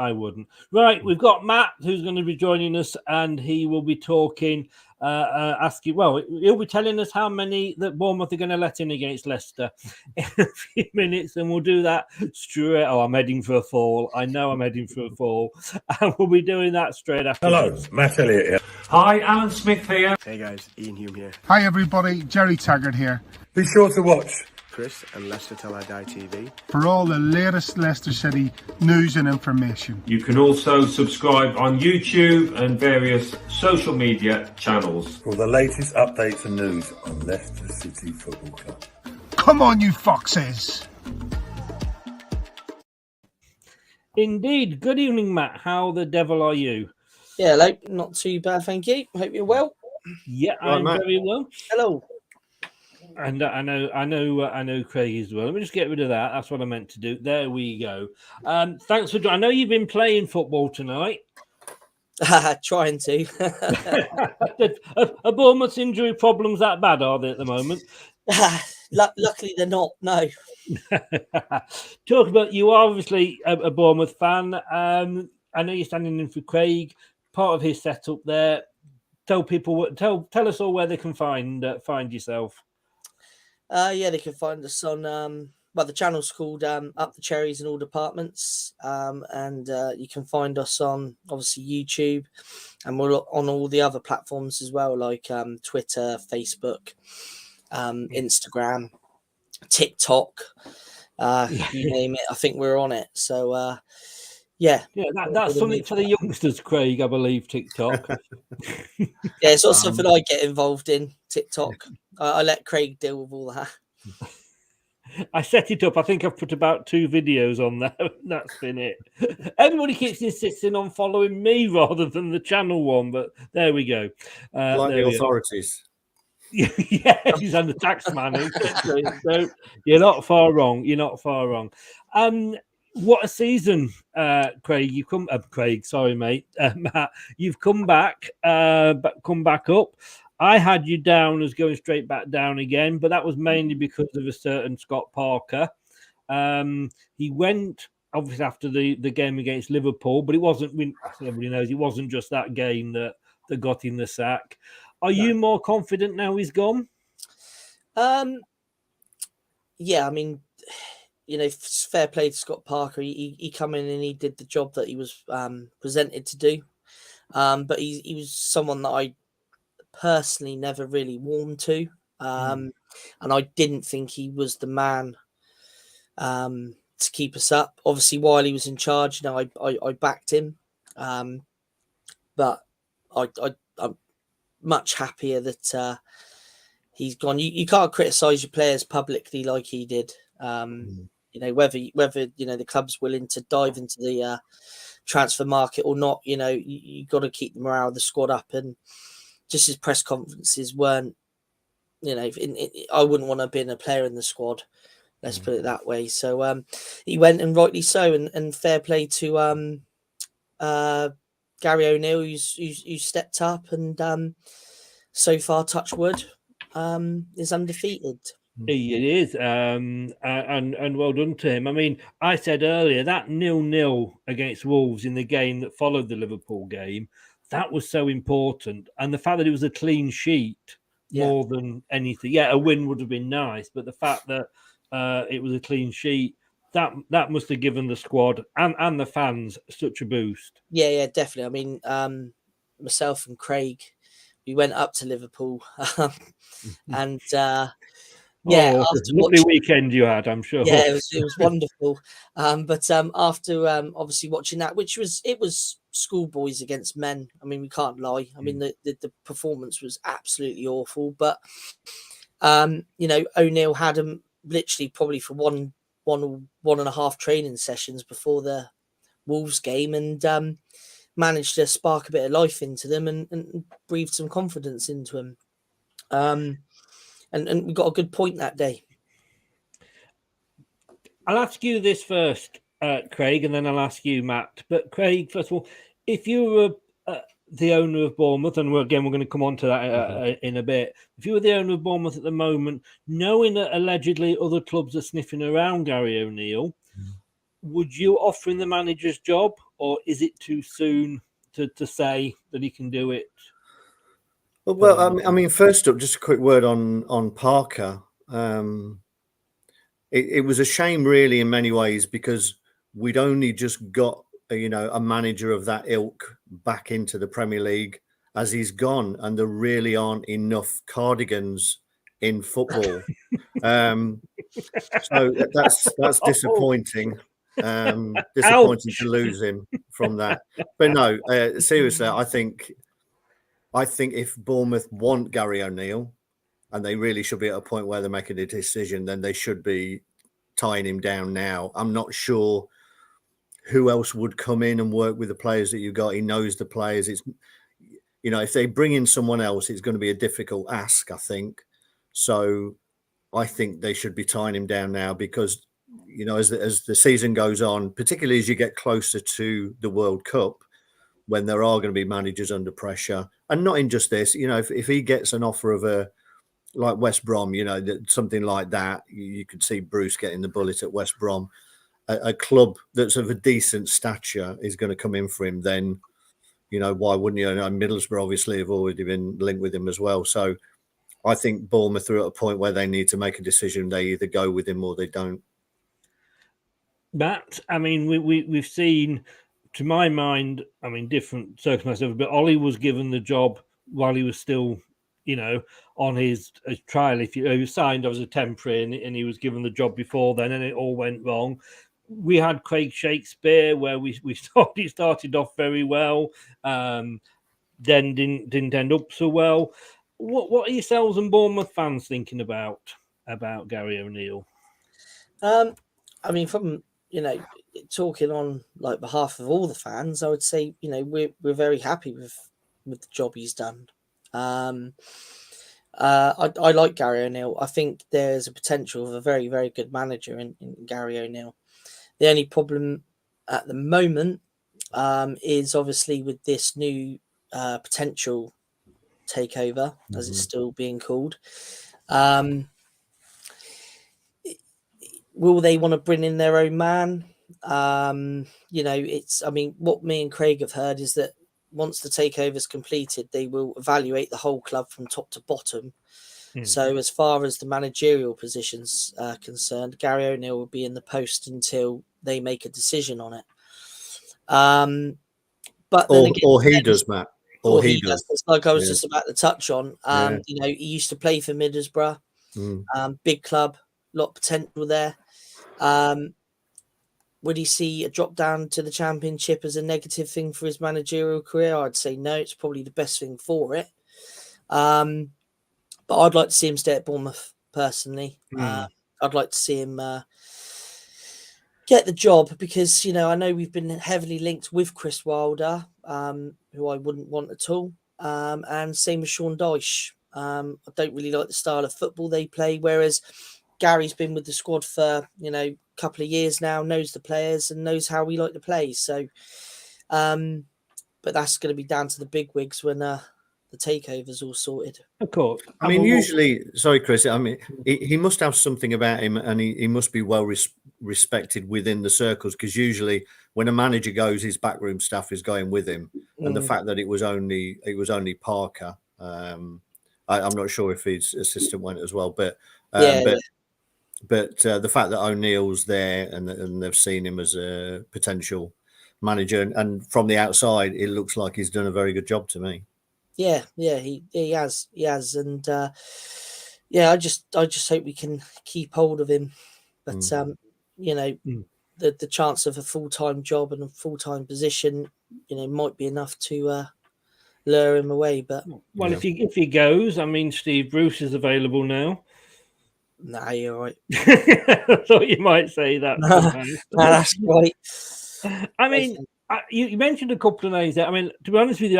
Right, we've got Matt who's going to be joining us, and he will be talking. Asking, he'll be telling us how many that Bournemouth are going to let in against Leicester in a few minutes, and we'll do that straight. I'm heading for a fall. I know I'm heading for a fall, and we'll be doing that straight after. Hello, Matt Elliott here. Hi, Alan Smith here. Hey guys, Ian Hume here. Hi everybody, Jerry Taggart here. Be sure to watch Chris and Leicester LTIDtv for all the latest Leicester City news and information. You can also subscribe on YouTube and various social media channels for the latest updates and news on Leicester City Football Club. Come on, you foxes! Indeed. Good evening, Matt. How the devil are you? Yeah, hello. Not too bad, thank you. Hope you're well. Yeah, I'm very well. Hello. And I know Craig as well. Let me just get rid of that. That's what I meant to do. There we go. Thanks for. I know you've been playing football tonight. Trying to. Are Bournemouth's injury problems that bad? Are they at the moment? Luckily, they're not. No. Talk about you. Are obviously a Bournemouth fan. I know you're standing in for Craig. Part of his setup there. Tell people. Tell us all where they can find yourself. They can find us on the channel's called Up the Cherries in All Departments, and you can find us on obviously YouTube, and we're on all the other platforms as well, like Twitter, Facebook, Instagram, TikTok, you name it. I think we're on it. So yeah, that's something for the youngsters, Craig. I believe TikTok. Yeah, it's not something I get involved in. TikTok. I let Craig deal with all that. I set it up. I think I've put about 2 videos on there. That's been it. Everybody keeps insisting on following me rather than the channel one, but there we go. Like the authorities. Yeah, he's under tax man. So you're not far wrong. You're not far wrong. What a season, Craig. You come, Craig. Sorry, mate. Matt, you've come back. Come back up. I had you down as going straight back down again, but that was mainly because of a certain Scott Parker. He went obviously after the game against Liverpool, but it wasn't. Everybody knows it wasn't just that game that got him the sack. Are you more confident now he's gone? Yeah, I mean, fair play to Scott Parker. He come in and he did the job that he was presented to do. But he was someone that I personally never really warmed to, and I didn't think he was the man to keep us up. Obviously, while he was in charge, I backed him, but I'm much happier that he's gone. You can't criticize your players publicly like he did. Whether the club's willing to dive into the transfer market or not, you got to keep the morale of the squad up. And just his press conferences weren't, I wouldn't want to have been a player in the squad. Let's put it that way. So he went, and rightly so, and fair play to Gary O'Neill, who's stepped up and so far, touch wood, is undefeated. It is, and well done to him. I mean, I said earlier that 0-0 against Wolves in the game that followed the Liverpool game, that was so important. And the fact that it was a clean sheet more than anything. Yeah, a win would have been nice, but the fact that it was a clean sheet, that must have given the squad and the fans such a boost. Yeah, definitely. I mean, myself and Craig, we went up to Liverpool and lovely weekend you had, I'm sure. Yeah, it was wonderful. But after obviously watching that, it was schoolboys against men. I mean, we can't lie. I mean, the performance was absolutely awful. But O'Neill had him literally probably for one and a half training sessions before the Wolves game, and managed to spark a bit of life into them and breathe some confidence into him. And we got a good point that day. I'll ask you this first, Craig, and then I'll ask you, Matt. But Craig, first of all, if you were the owner of Bournemouth, and we're going to come on to that in a bit. If you were the owner of Bournemouth at the moment, knowing that allegedly other clubs are sniffing around Gary O'Neill, would you offer him the manager's job, or is it too soon to say that he can do it? Well, I mean, first up, just a quick word on Parker. It was a shame, really, in many ways, because we'd only just got a manager of that ilk back into the Premier League as he's gone, and there really aren't enough cardigans in football. So that's disappointing. Disappointing to lose him from that. But no, seriously, I think if Bournemouth want Gary O'Neill, and they really should be at a point where they're making a decision, then they should be tying him down now. I'm not sure who else would come in and work with the players that you got. He knows the players. It's, if they bring in someone else, it's going to be a difficult ask, I think. So I think they should be tying him down now, because, as the season goes on, particularly as you get closer to the World Cup, when there are going to be managers under pressure, and not in just this, if he gets an offer of like West Brom, something like that, you could see Bruce getting the bullet at West Brom. A club that's of a decent stature is going to come in for him, then, why wouldn't you? And Middlesbrough obviously have already been linked with him as well. So I think Bournemouth are at a point where they need to make a decision. They either go with him or they don't. That, I mean, we've seen, to my mind, I mean, different circumstances, but Ollie was given the job while he was still, on his trial. If he was signed as a temporary, and he was given the job before then, and it all went wrong. We had Craig Shakespeare, where we started off very well, then didn't end up so well. What are yourselves and Bournemouth fans thinking about Gary O'Neill? I mean, from talking on like behalf of all the fans, I would say we're very happy with the job he's done. I like Gary O'Neill. I think there's a potential of a very, very good manager in Gary O'Neill. The only problem at the moment is obviously with this new potential takeover, as it's still being called. Will they want to bring in their own man? I mean, what me and Craig have heard is that once the takeover is completed, they will evaluate the whole club from top to bottom. So as far as the managerial positions are concerned, Gary O'Neill will be in the post until they make a decision on it. But then or he does, Matt. Or he does. It's like I was just about to touch on. He used to play for Middlesbrough, big club, lot of potential there. Would he see a drop down to the Championship as a negative thing for his managerial career? I'd say no. It's probably the best thing for it. But I'd like to see him stay at Bournemouth personally. I'd like to see him get the job because, I know we've been heavily linked with Chris Wilder, who I wouldn't want at all. And same with Sean Dyche. I don't really like the style of football they play, whereas Gary's been with the squad for, a couple of years now, knows the players and knows how we like to play. So, but that's going to be down to the bigwigs when the takeover's all sorted. Of course. I mean, usually, sorry, Chris, I mean, he must have something about him and he must be well respected within the circles because usually when a manager goes, his backroom staff is going with him. And the fact that it was only Parker, I'm not sure if his assistant went as well, but the fact that O'Neill's there and they've seen him as a potential manager and from the outside, it looks like he's done a very good job to me. Yeah, he has, and I just hope we can keep hold of him. But the chance of a full-time job and a full-time position, might be enough to lure him away. But if he goes, I mean, Steve Bruce is available now. Nah, you're right. I thought you might say that. No, that's right. I mean, you mentioned a couple of names there. I mean, to be honest with you,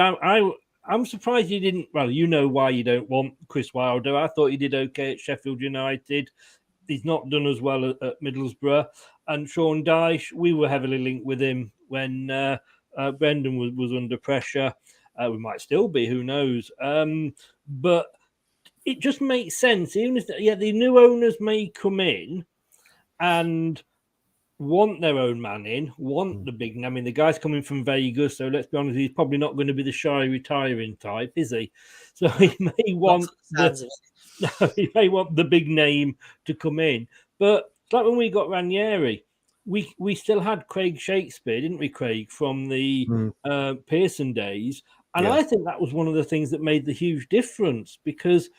I'm surprised you didn't. Well, you know why you don't want Chris Wilder. I thought he did okay at Sheffield United. He's not done as well at Middlesbrough. And Sean Dyche, we were heavily linked with him when Brendan was under pressure. We might still be, who knows? But it just makes sense. Even if the new owners may come in and want their own man in, want the big. I mean, the guy's coming from Vegas, so let's be honest, he's probably not going to be the shy retiring type, is he? So he may want he may want the big name to come in. But it's like when we got Ranieri, we still had Craig Shakespeare, didn't we, Craig, from the Pearson days. And I think that was one of the things that made the huge difference because,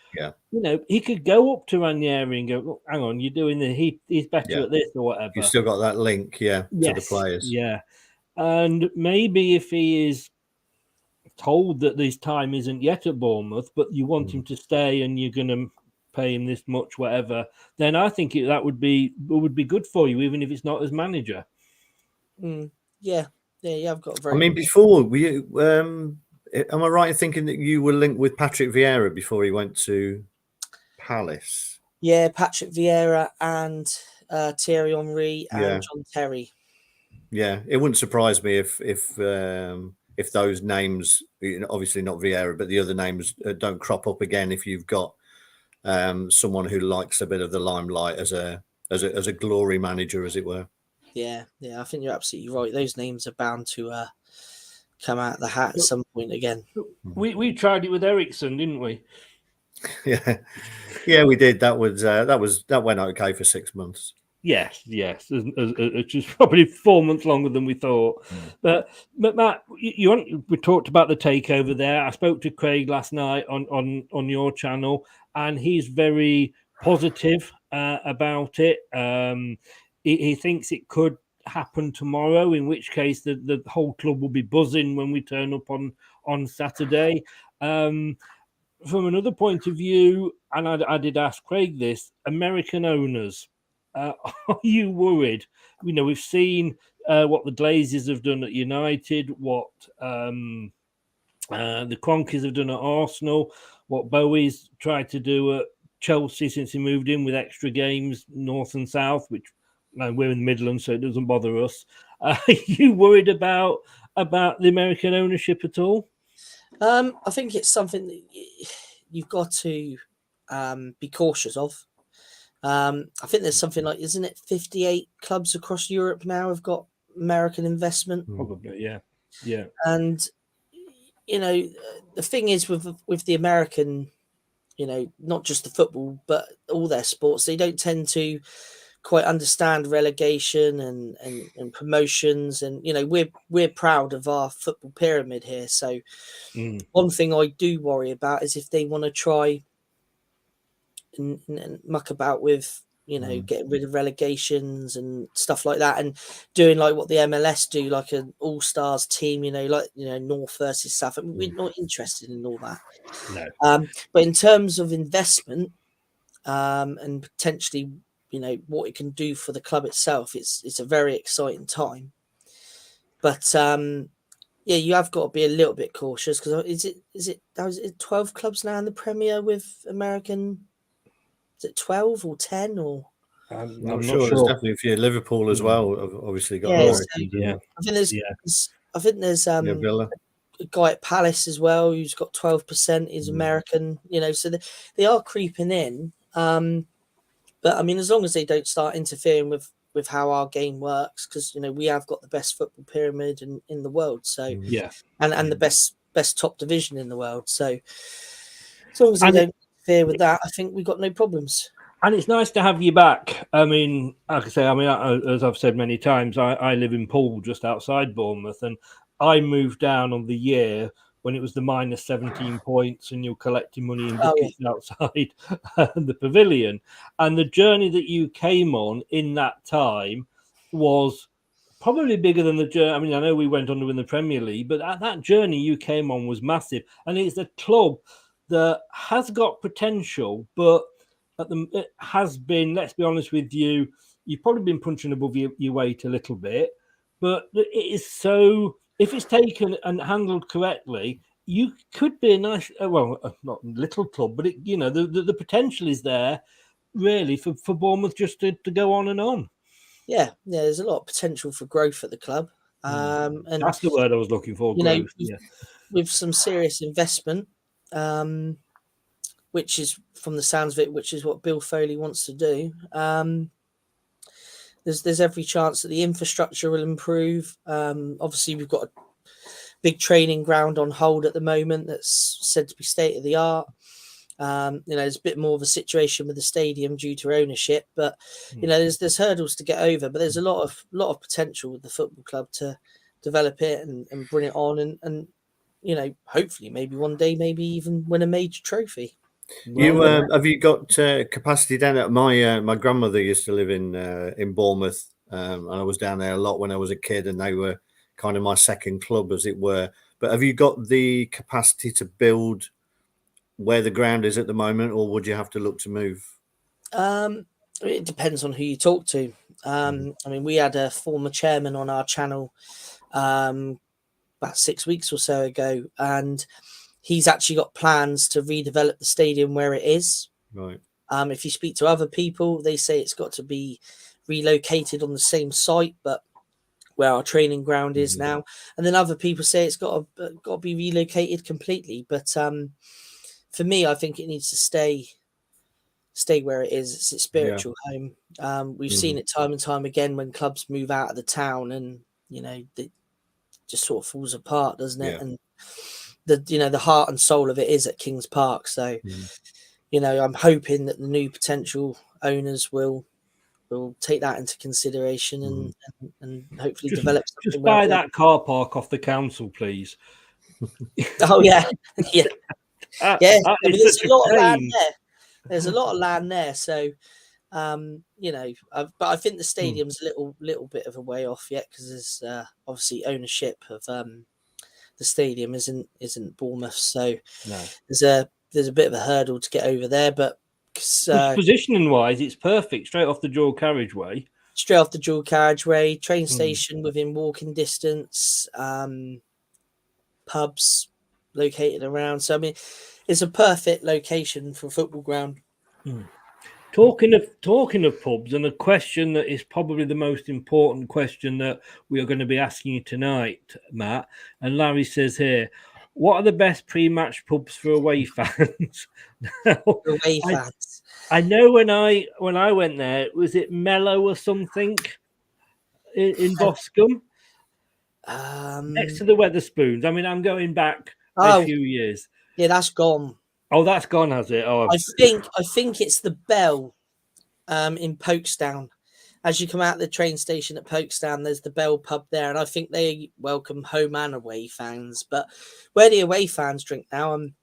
he could go up to Ranieri and go, look, hang on, you're doing he's better at this or whatever. You've still got that link, to the players. Yeah. And maybe if he is told that his time isn't yet at Bournemouth, but you want him to stay and you're going to pay him this much, whatever, then I think that would be good for you, even if it's not as manager. Yeah, I've got I mean, before we am I right in thinking that you were linked with Patrick Vieira before he went to Palace? Yeah, Patrick Vieira and Thierry Henry and John Terry. Yeah, it wouldn't surprise me if those names, obviously not Vieira, but the other names don't crop up again. If you've got someone who likes a bit of the limelight as a glory manager, as it were. Yeah, I think you're absolutely right. Those names are bound to come out of the hat at some point again. We tried it with Ericsson, didn't we? Yeah, we did. That went okay for 6 months. Yes, which is probably 4 months longer than we thought. But Matt, we talked about the takeover there. I spoke to Craig last night on your channel, and he's very positive about it. He thinks it could happen tomorrow, in which case the whole club will be buzzing when we turn up on Saturday. From another point of view, and I did ask Craig this, American owners, are you worried? We've seen what the Glazers have done at United, what the Cronkies have done at Arsenal, what Bowie's tried to do at Chelsea since he moved in with extra games, north and south, which we're in the Midlands, so it doesn't bother us. Are you worried about the American ownership at all? I think it's something that you've got to be cautious of. I think there's something like, isn't it 58 clubs across Europe now have got American investment? Probably, yeah. And, the thing is with the American, not just the football, but all their sports, they don't tend to quite understand relegation and promotions, and we're proud of our football pyramid here. So one thing I do worry about is if they want to try and muck about with getting rid of relegations and stuff like that, and doing like what the MLS do, like an all-stars team, North versus South. I mean, we're not interested in all that. No. But in terms of investment and potentially what it can do for the club itself, it's a very exciting time. But you have got to be a little bit cautious, because is it 12 clubs now in the Premier with American? Is it 12 or 10 or? I'm not sure. There's definitely a few. Liverpool as well. Obviously got. I think there's Villa. A guy at Palace as well who's got 12% is American. So they are creeping in. But I mean, as long as they don't start interfering with how our game works, because we have got the best football pyramid in the world. So and the best top division in the world. So as long as they don't interfere with that, I think we've got no problems. And it's nice to have you back. I mean, like I say, as I've said many times, I live in Poole, just outside Bournemouth, and I moved down on the year when it was the minus 17 points and you're collecting money in buckets outside the pavilion. And the journey that you came on in that time was probably bigger than the journey. I mean, I know we went on to win the Premier League, but that journey you came on was massive. And it's a club that has got potential, but it has been, let's be honest with you, you've probably been punching above your weight a little bit, but it is so, if it's taken and handled correctly, you could be a nice, not little club, but the potential is there really for Bournemouth just to go on and on. Yeah, there's a lot of potential for growth at the club. And that's the word I was looking for, growth. With some serious investment, which is, from the sounds of it, which is what Bill Foley wants to do. There's every chance that the infrastructure will improve. Obviously, we've got a big training ground on hold at the moment that's said to be state of the art. There's a bit more of a situation with the stadium due to ownership, but there's hurdles to get over. But there's a lot of potential with the football club to develop it and bring it on, and hopefully maybe one day maybe even win a major trophy. Have you got capacity down at my grandmother used to live in Bournemouth, and I was down there a lot when I was a kid, and they were kind of my second club, as it were. But have you got the capacity to build where the ground is at the moment, or would you have to look to move? It depends on who you talk to. I mean, we had a former chairman on our channel about 6 weeks or so ago, and he's actually got plans to redevelop the stadium where it is. Right. If you speak to other people, they say it's got to be relocated on the same site, but where our training ground is now. And then other people say it's got to be relocated completely. But for me, I think it needs to stay where it is. It's its spiritual home. We've seen it time and time again when clubs move out of the town, and it just sort of falls apart, doesn't it? And the heart and soul of it is at Kings Park. So I'm hoping that the new potential owners will we'll take that into consideration and hopefully Just, develop something. just buy that car park off the council, please. Oh yeah, yeah, yeah. I mean, there's a lot of land pain. there. There's a lot of land there, so you know. But I think the stadium's a little bit of a way off yet because there's obviously ownership of the stadium isn't Bournemouth, so No. there's a bit of a hurdle to get over there. But positioning wise, it's perfect, straight off the dual carriageway. Straight off the dual carriageway, train station within walking distance, pubs located around. So I mean, it's a perfect location for a football ground. Talking of pubs, and a question that is probably the most important question that we are going to be asking you tonight, Matt. And Larry says here, what are the best pre-match pubs for away fans? Away fans. I know when I went there, was it Mellow or something in Boscombe? Next to the Weatherspoons. I mean, I'm going back a few years. Yeah, that's gone. Oh, that's gone, has it? Oh, I think it's the Bell in Folkestone. As you come out of the train station at Folkestone, there's the Bell pub there, and I think they welcome home and away fans. But where the away fans drink now, I'm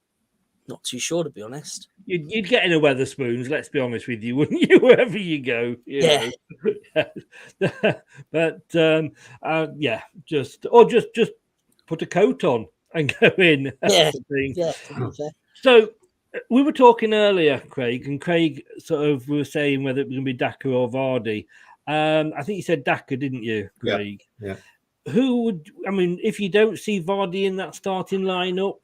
not too sure, to be honest. You'd get in a Weatherspoons, let's be honest with you, wouldn't you? Wherever you go, yeah. But yeah, just put a coat on and go in. Yeah, yeah. So we were talking earlier, Craig, and Craig sort of was saying whether it was going to be Daka or Vardy. I think you said Daka, didn't you, Craig? Yeah. Who would? I mean, if you don't see Vardy in that starting lineup,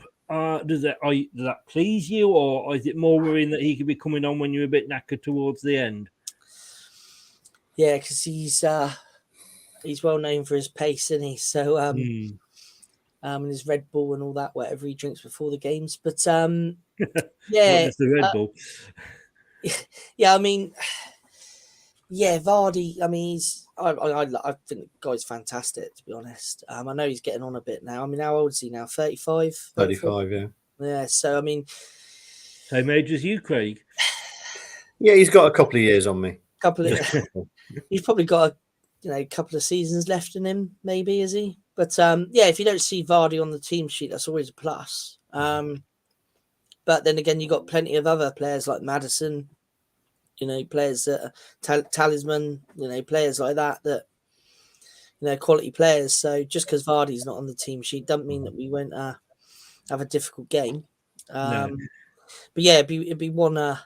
does that please you, or is it more worrying that he could be coming on when you're a bit knackered towards the end? Yeah, because he's well known for his pace, isn't he? So and his Red Bull and all that, whatever he drinks before the games. But yeah, it's the Red Bull. Yeah, I mean, yeah, Vardy. I mean, I think the guy's fantastic, to be honest. I know he's getting on a bit now. I mean, how old is he now? 35? 35, yeah. Yeah, so I mean, same age as you, Craig. Yeah, he's got a couple of years on me. He's probably got a couple of seasons left in him, maybe, is he? But yeah, if you don't see Vardy on the team sheet, that's always a plus. But then again, you got plenty of other players like Maddison, players that are Talisman, players like that, quality players. So just because Vardy's not on the team sheet doesn't mean that we won't have a difficult game. No. But yeah, it'd be one off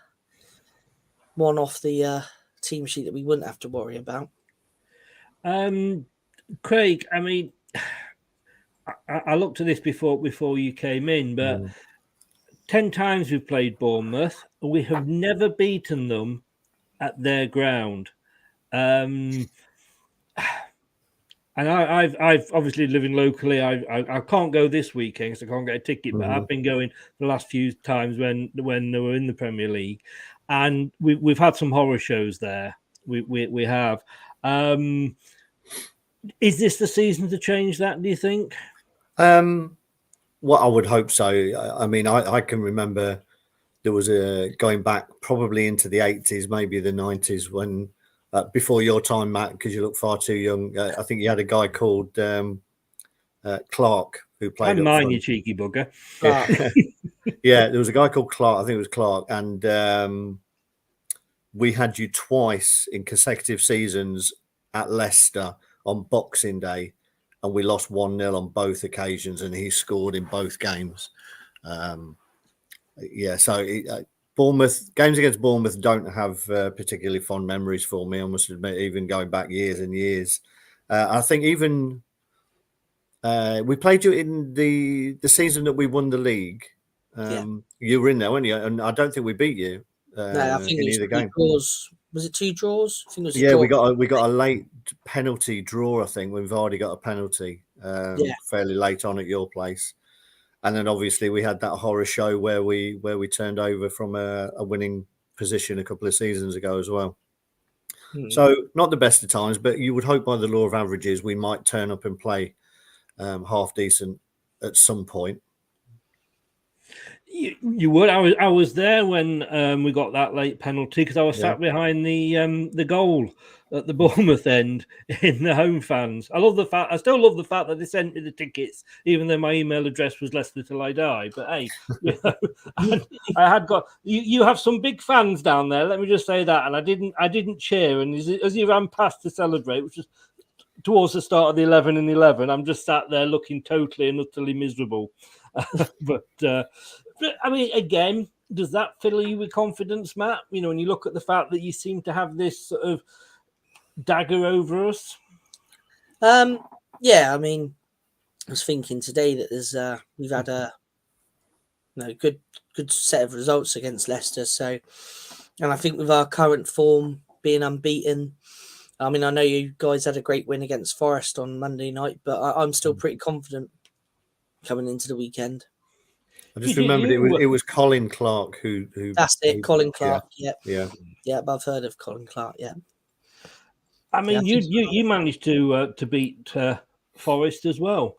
the team sheet that we wouldn't have to worry about. Craig, I mean, I looked at this before you came in, but 10 times we've played Bournemouth. We have never beaten them at their ground. And I've obviously living locally. I can't go this weekend because I can't get a ticket, but I've been going the last few times when they were in the Premier League, and we've had some horror shows there. We have. Is this the season to change that, do you think? Well, I would hope so. I mean, I can remember there was going back probably into the 80s, maybe the 90s, when before your time, Matt, because you look far too young. I think you had a guy called Clark who played. And mine, you cheeky bugger. Yeah, there was a guy called Clark. I think it was Clark, and we had you twice in consecutive seasons at Leicester on Boxing Day, and we lost 1-0 on both occasions, and he scored in both games. Yeah, so Bournemouth games against Bournemouth don't have particularly fond memories for me, I must admit, even going back years and years. I think even we played you in the season that we won the league. You were in there, weren't you? And I don't think we beat you. No, I think in it either game. Was it 2 draws? I think it was yeah, draw. we got a late penalty draw, I think, when Vardy got a penalty fairly late on at your place. And then obviously we had that horror show where we turned over from a winning position a couple of seasons ago as well. So not the best of times, but you would hope by the law of averages we might turn up and play half decent at some point. You would. I was there when we got that late penalty because I was sat behind the goal at the Bournemouth end in the home fans. I still love the fact that they sent me the tickets, even though my email address was Leicester till I die. But hey, I had got you have some big fans down there. Let me just say that, and I didn't cheer. And as he ran past to celebrate, which was towards the start of the 11 and 11, I'm just sat there looking totally and utterly miserable. But I mean, again, does that fill you with confidence, Matt? You know, when you look at the fact that you seem to have this sort of dagger over us. Yeah, I mean, I was thinking today that there's we've had a good set of results against Leicester. So, and I think with our current form being unbeaten, I mean, I know you guys had a great win against Forest on Monday night, but I'm still pretty confident coming into the weekend. I just remembered it was Colin Clark who. That's it, Colin Clark. Yeah. I've heard of Colin Clark. Yeah. I mean, you managed to beat Forest as well.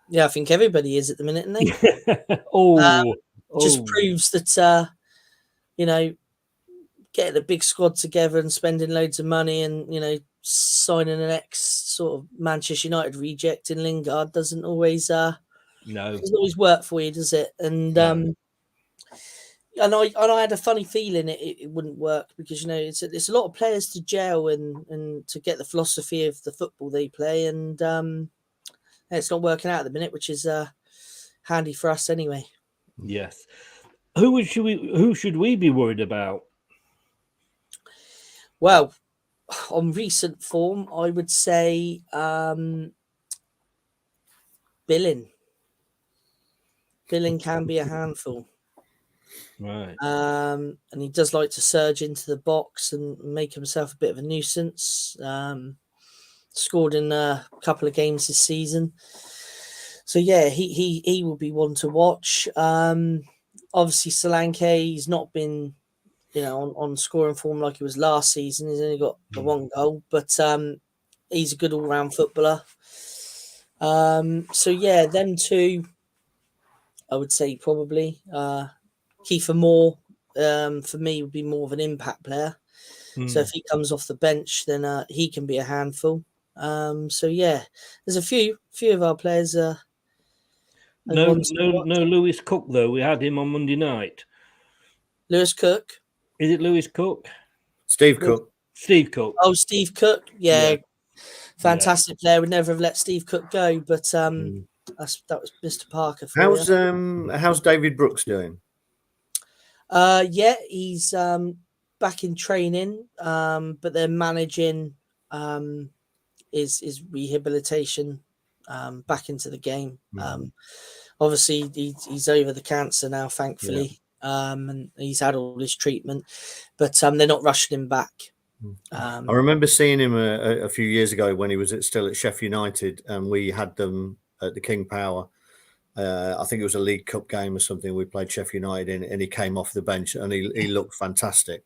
Yeah, I think everybody is at the minute, isn't they? Just proves that getting a big squad together and spending loads of money and signing an ex sort of Manchester United reject in Lingard doesn't always doesn't always work for you, does it? And I had a funny feeling it wouldn't work because it's a lot of players to gel and to get the philosophy of the football they play, and it's not working out at the minute, which is handy for us anyway. Yes. Who should we be worried about? Well, on recent form, I would say Billing. Billing can be a handful. Right. And he does like to surge into the box and make himself a bit of a nuisance. Scored in a couple of games this season. So yeah, he will be one to watch. Obviously Solanke, he's not been on scoring form like he was last season. He's only got the one goal, but he's a good all-round footballer. So yeah, them two, I would say probably. Kiefer Moore, for me, would be more of an impact player. So if he comes off the bench, then he can be a handful. So yeah, there's a few of our players. No Lewis Cook though. We had him on Monday night. Lewis Cook. Is it Lewis Cook? Steve Cook. Steve Cook. Oh, Steve Cook. Yeah. Fantastic player. Would never have let Steve Cook go, but that was Mr. Parker. How's David Brooks doing? Yeah, he's back in training, but they're managing his rehabilitation back into the game. Obviously, he's over the cancer now, thankfully, and he's had all his treatment, but they're not rushing him back. I remember seeing him a few years ago when he was still at Sheffield United, and we had them at the King Power. I think it was a League Cup game or something. We played Sheffield United in, and he came off the bench and he looked fantastic.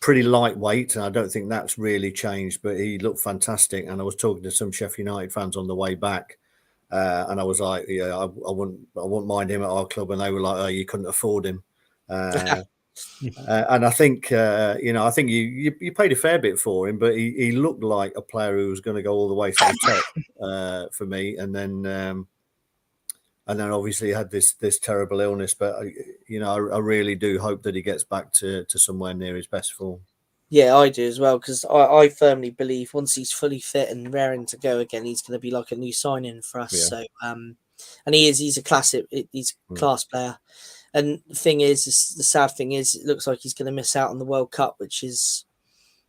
Pretty lightweight, and I don't think that's really changed, but he looked fantastic. And I was talking to some Sheffield United fans on the way back, and I was like, "Yeah, I wouldn't mind him at our club," and they were like, "Oh, you couldn't afford him." And I think I think you paid a fair bit for him, but he looked like a player who was going to go all the way to the top for me. And then obviously he had this terrible illness. But I really do hope that he gets back to somewhere near his best form. Yeah, I do as well, because I firmly believe once he's fully fit and raring to go again, he's going to be like a new signing for us. Yeah. So and he's a class player. And the thing is, the sad thing is, it looks like he's going to miss out on the World Cup, which is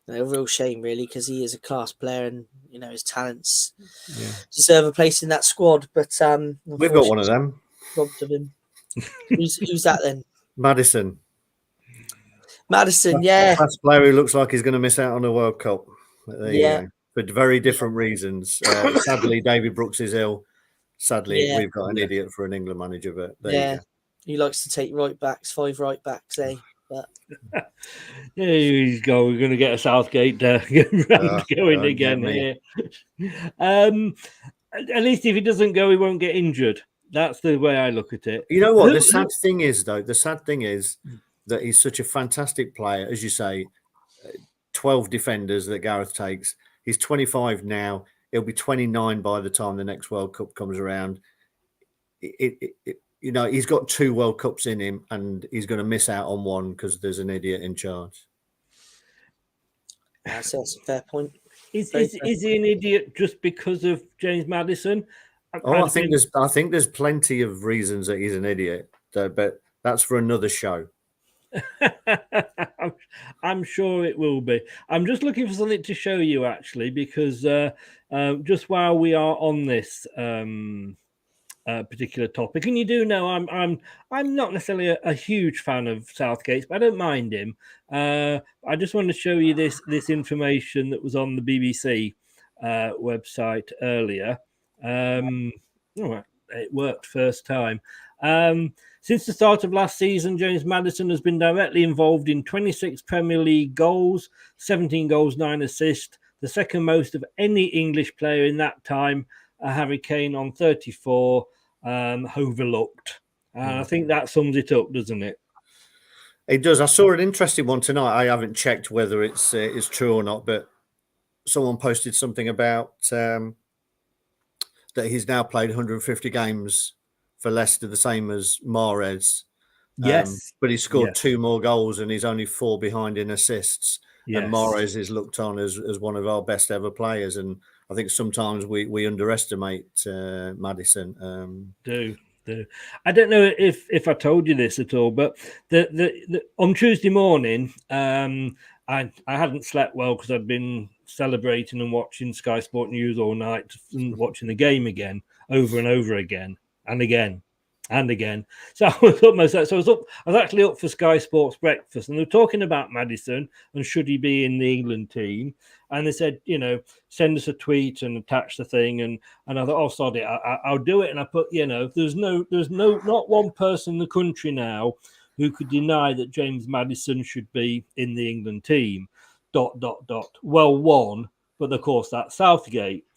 a real shame, really, because he is a class player and his talents deserve a place in that squad. But we've got one of them. Robbed of him. Who's that then? Madison, yeah. Class player who looks like he's going to miss out on the World Cup. For very different reasons. Sadly, David Brooks is ill. Sadly, we've got an idiot for an England manager, but there you go. He likes to take five right backs, eh? But he's go. We're going to get a Southgate going again here. At least if he doesn't go, he won't get injured. That's the way I look at it. You know what? The sad thing is that he's such a fantastic player, as you say. 12 defenders that Gareth takes. He's 25 now. He'll be 29 by the time the next World Cup comes around. You know, he's got 2 World Cups in him, and he's going to miss out on one because there's an idiot in charge. That's a fair point. Is he an idiot just because of James Maddison? I think there's plenty of reasons that he's an idiot, but that's for another show. I'm sure it will be. I'm just looking for something to show you, actually, because just while we are on this particular topic, and you do know I'm not necessarily a huge fan of Southgate, but I don't mind him. I just want to show you this information that was on the BBC website earlier. It worked first time. Since the start of last season, James Maddison has been directly involved in 26 Premier League goals, 17 goals, 9 assists, the second most of any English player in that time. Harry Kane on 34, overlooked. I think that sums it up, doesn't it? It does. I saw an interesting one tonight. I haven't checked whether it's true or not, but someone posted something about that he's now played 150 games for Leicester, the same as Mahrez. Yes. But he scored 2 more goals and he's only 4 behind in assists. Yes. And Mahrez is looked on as one of our best ever players. And I think sometimes we underestimate Maddison. Do. I don't know if I told you this at all, but the on Tuesday morning, I hadn't slept well because I'd been celebrating and watching Sky Sport News all night and watching the game again, over and over again. And again, and again. So I was up I was actually up for Sky Sports breakfast, and they were talking about Maddison and should he be in the England team. And they said, send us a tweet and attach the thing. And I thought, oh, sod it, I'll do it. And I put, there's not one person in the country now who could deny that James Maddison should be in the England team. ... Well, one, but of course that's Southgate.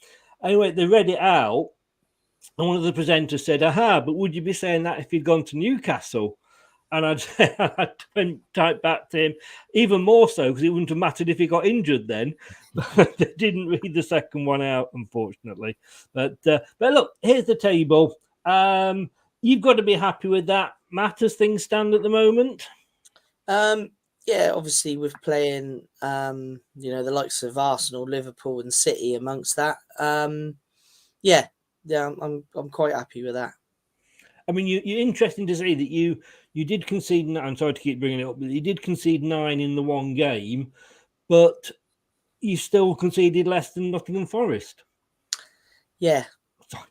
Anyway, they read it out. And one of the presenters said, but would you be saying that if you'd gone to Newcastle? And I typed back to him, even more so, because it wouldn't have mattered if he got injured then. They didn't read the second one out, unfortunately. But look, here's the table. You've got to be happy with that, Matt, as things stand at the moment. Yeah, obviously with playing, the likes of Arsenal, Liverpool and City amongst that. Yeah, I'm quite happy with that. I mean, you're interesting to see that you did concede. I'm sorry to keep bringing it up, but you did concede 9 in the one game, but you still conceded less than Nottingham Forest. Yeah.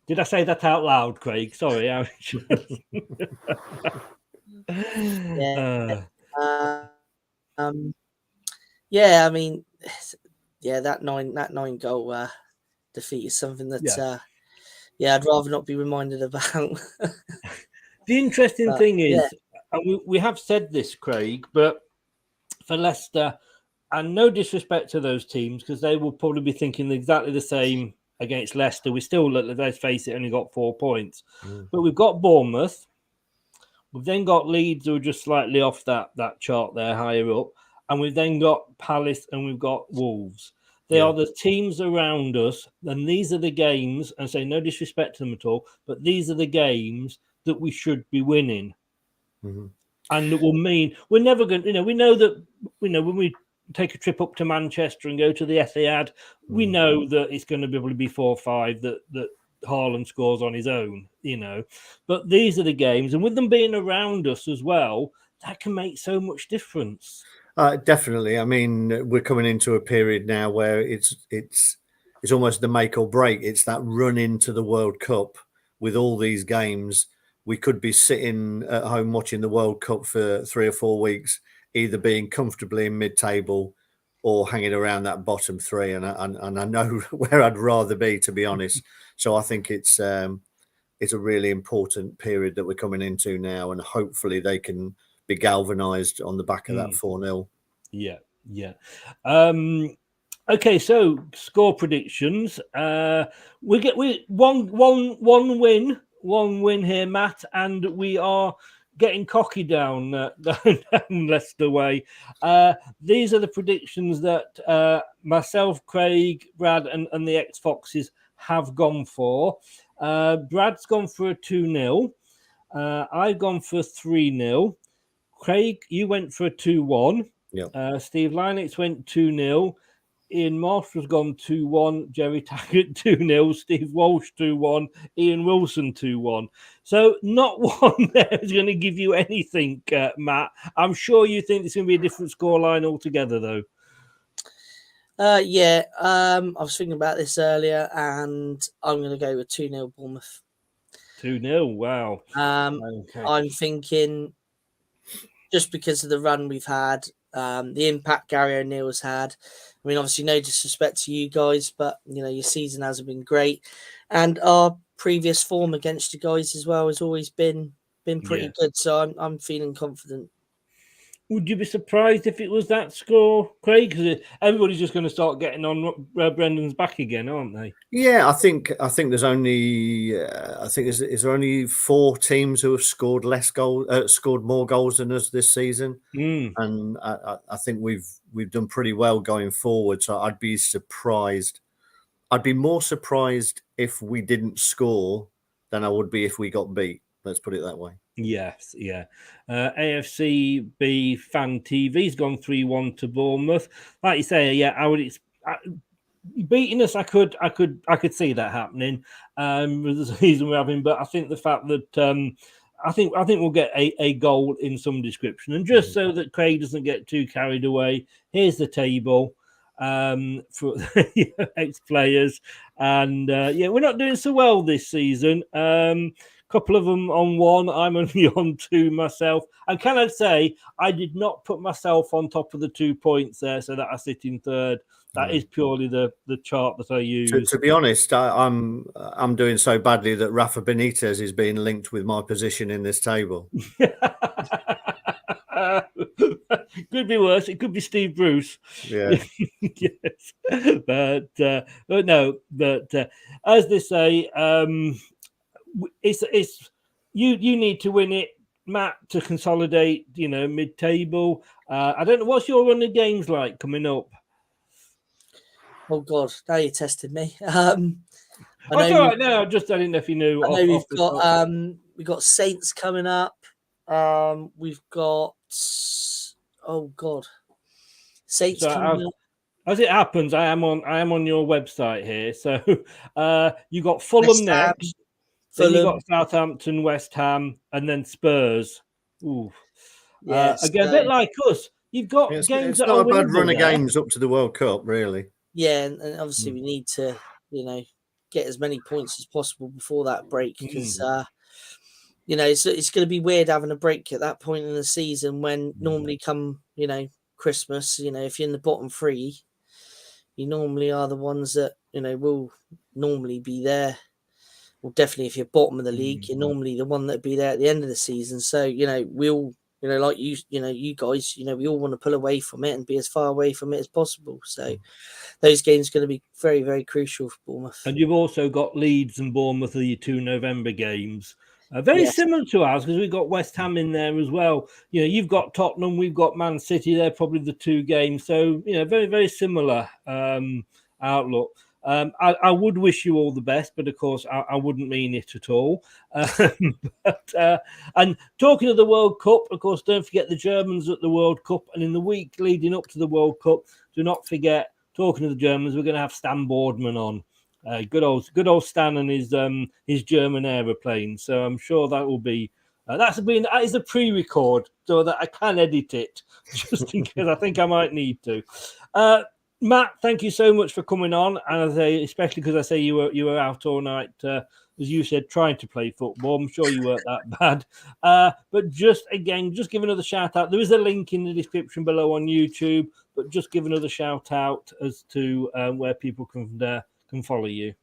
Did I say that out loud, Craig? Sorry. I mean, that nine goal defeat is something that. I'd rather not be reminded about. The interesting thing is, and we have said this, Craig, but for Leicester, and no disrespect to those teams, because they will probably be thinking exactly the same against Leicester. We still, let's face it, only got 4 points. But we've got Bournemouth. We've then got Leeds, who are just slightly off that chart there, higher up. And we've then got Palace and we've got Wolves. They are the teams around us, and these are the games, and say no disrespect to them at all, but these are the games that we should be winning. Mm-hmm. And it will mean we're never going to, we know that, when we take a trip up to Manchester and go to the Etihad, we know that it's going to probably be 4-5 that Haaland scores on his own, But these are the games, and with them being around us as well, that can make so much difference. Definitely. I mean, we're coming into a period now where it's almost the make or break. It's that run into the World Cup with all these games. We could be sitting at home watching the World Cup for 3 or 4 weeks, either being comfortably in mid-table or hanging around that bottom 3. And I know where I'd rather be, to be honest. So I think it's a really important period that we're coming into now, and hopefully they can be galvanized on the back of that 4-0. Yeah. Okay, so score predictions. We one win one win here, Matt, and we are getting cocky down Leicester way. These are the predictions that myself, Craig, Brad, and the X-Foxes have gone for. Brad's gone for a 2-0. I've gone for a 3-0. Craig, you went for a 2-1. Yeah. Steve Linux went 2-0. Ian Moss has gone 2-1. Jerry Taggart 2-0. Steve Walsh 2-1. Ian Wilson 2-1. So not one there is going to give you anything, Matt. I'm sure you think it's going to be a different scoreline altogether, though. Yeah. I was thinking about this earlier, and I'm going to go with 2-0 Bournemouth. 2-0. Wow. Okay. I'm thinking just because of the run we've had, the impact Gary O'Neill's had. I mean, obviously, no disrespect to you guys, but your season hasn't been great, and our previous form against you guys as well has always been pretty good. So I'm feeling confident. Would you be surprised if it was that score, Craig? Because everybody's just going to start getting on Brendan's back again, aren't they? Yeah, I think there's only is there only 4 teams who have scored scored more goals than us this season, and I think we've done pretty well going forward. So I'd be surprised. I'd be more surprised if we didn't score than I would be if we got beat. Let's put it that way. Yes, yeah. AFC B Fan TV's gone 3-1 to Bournemouth. Like you say, yeah, I would. Beating us, I could see that happening. With the season we're having, but I think the fact that I think we'll get a goal in some description, and just so that Craig doesn't get too carried away, here's the table for ex-players, and we're not doing so well this season. Couple of them on 1. I'm only on 2 myself. And can I say, I did not put myself on top of the 2 points there so that I sit in third. That is purely the chart that I use. To be honest, I'm doing so badly that Rafa Benitez is being linked with my position in this table. Could be worse. It could be Steve Bruce. Yeah. Yes. But no. But as they say, it's you need to win it, Matt, to consolidate. Mid-table. I don't know what's your run of games like coming up. Oh God, now you tested me. That's all right. No, I didn't know if you knew. I know we've got Saints coming up. We've got Saints coming up. As it happens, I am on your website here. So you got Fulham next. Then you got Southampton, West Ham, and then Spurs. Ooh. Yes, again, a bit like us. You've got games it's that not are a bad run of there. games up to the World Cup, really. Yeah, and obviously we need to, get as many points as possible before that break because, it's going to be weird having a break at that point in the season when normally come, Christmas, if you're in the bottom 3, you normally are the ones that, will normally be there. Well, definitely if you're bottom of the league, you're normally the one that'd be there at the end of the season. So, we'll, like you guys, we all want to pull away from it and be as far away from it as possible. So those games are going to be very, very crucial for Bournemouth. And you've also got Leeds and Bournemouth are your 2 November games. Very similar to ours because we've got West Ham in there as well. You've got Tottenham, we've got Man City. They're probably the 2 games. So, very, very similar outlook. I would wish you all the best, but of course I wouldn't mean it at all. And talking of the World Cup, of course, don't forget the Germans at the World Cup. And in the week leading up to the World Cup, do not forget, talking to the Germans, we're going to have Stan Boardman on. Good old Stan and his German aeroplane. So I'm sure that will be that is a pre-record so that I can edit it just in case I think I might need to. Matt, thank you so much for coming on, and especially because I say you were out all night, as you said, trying to play football. I'm sure you weren't that bad. But just give another shout out. There is a link in the description below on YouTube, but just give another shout out as to where people can follow you.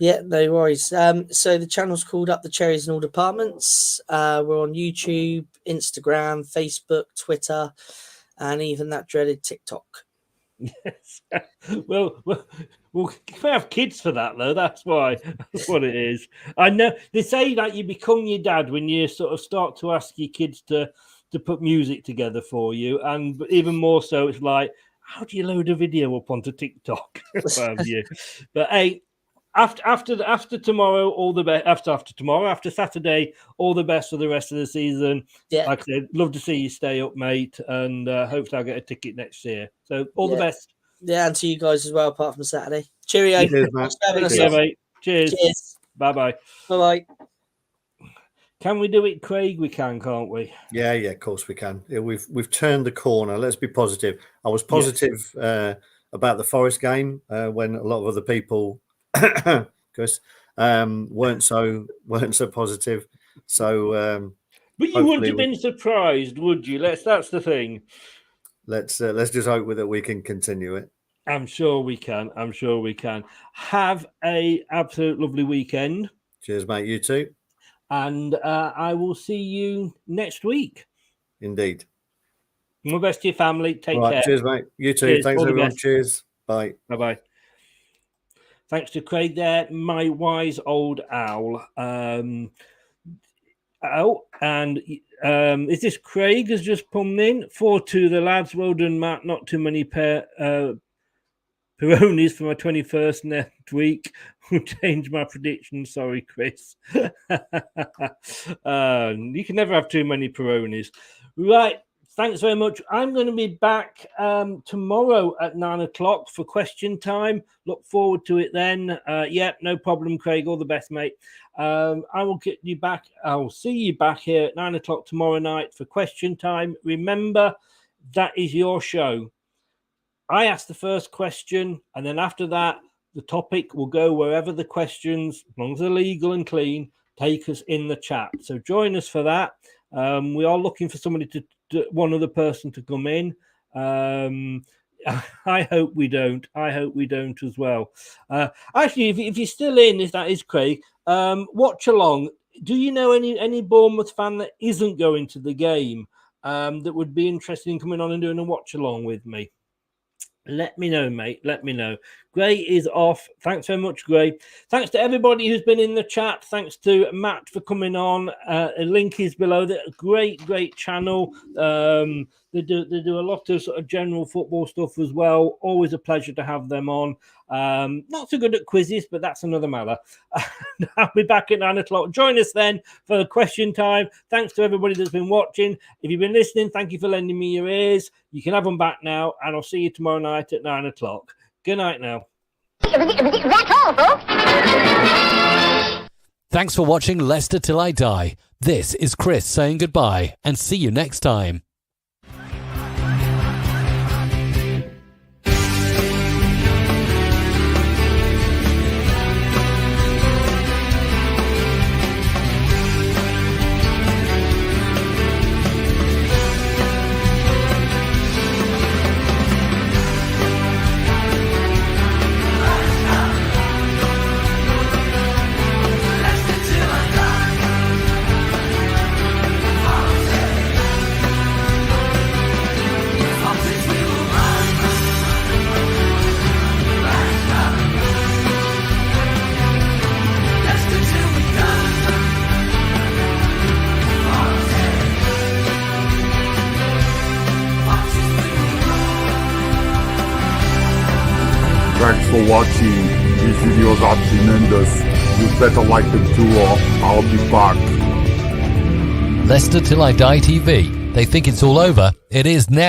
Yeah, no worries. So the channel's called Up the Cherries in All Departments. We're on YouTube, Instagram, Facebook, Twitter, and even that dreaded TikTok. Yes. Well, Well, you can have kids for that, though. That's why. That's what it is. I know they say that you become your dad when you sort of start to ask your kids to put music together for you, and even more so, it's like, how do you load a video up onto TikTok? But hey, after tomorrow, all the best. After Saturday, all the best for the rest of the season. Yeah, like I said, love to see you stay up, mate, and hopefully I'll get a ticket next year. So all the best. Yeah, and to you guys as well, apart from Saturday. Cheerio. Cheers, mate. Cheers. Bye-bye. Bye-bye. Can we do it, Craig? We can, can't we? Yeah, of course we can. We've turned the corner. Let's be positive. I was positive about the Forest game when a lot of other people weren't so positive. So, but you wouldn't have been surprised, would you? That's the thing. Let's just hope that we can continue it. I'm sure we can. Have a absolute lovely weekend. Cheers, mate. You too. And I will see you next week. Indeed. My best to your family. Take care. Cheers, mate. You too. Cheers. Thanks, All everyone. Cheers. Bye. Bye-bye. Thanks to Craig there, my wise old owl. And is this Craig has just pumped in? 4-2 the lads. Well done, Matt. Not too many Peronis for my 21st next week. Will change my prediction. Sorry, Chris. You can never have too many Peronis. Right. Thanks very much. I'm going to be back tomorrow at 9 o'clock for question time. Look forward to it then. No problem, Craig. All the best, mate. I will get you back. I'll see you back here at 9 o'clock tomorrow night for question time. Remember, that is your show. I ask the first question, and then after that, the topic will go wherever the questions, as long as they're legal and clean, take us in the chat. So join us for that. We are looking for somebody one other person to come in. I hope we don't. I hope we don't as well. Actually, if you're still in, if that is Craig, watch along. Do you know any Bournemouth fan that isn't going to the game that would be interested in coming on and doing a watch along with me? Let me know, mate. Let me know. Gray is off. Thanks very much, Gray. Thanks to everybody who's been in the chat. Thanks to Matt for coming on. A link is below. They're a great channel. They do a lot of sort of general football stuff as well. Always a pleasure to have them on. Not so good at quizzes, but that's another matter. I'll be back at 9 o'clock. Join us then for question time. Thanks to everybody that's been watching. If you've been listening, thank you for lending me your ears. You can have them back now, and I'll see you tomorrow night at 9 o'clock. Good night now. That's all, folks. Thanks for watching Leicester Till I Die. This is Chris saying goodbye, and see you next time. Thanks for watching. These videos are tremendous. You better like them too, or I'll be back. Leicester Till I Die TV. They think it's all over. It is now.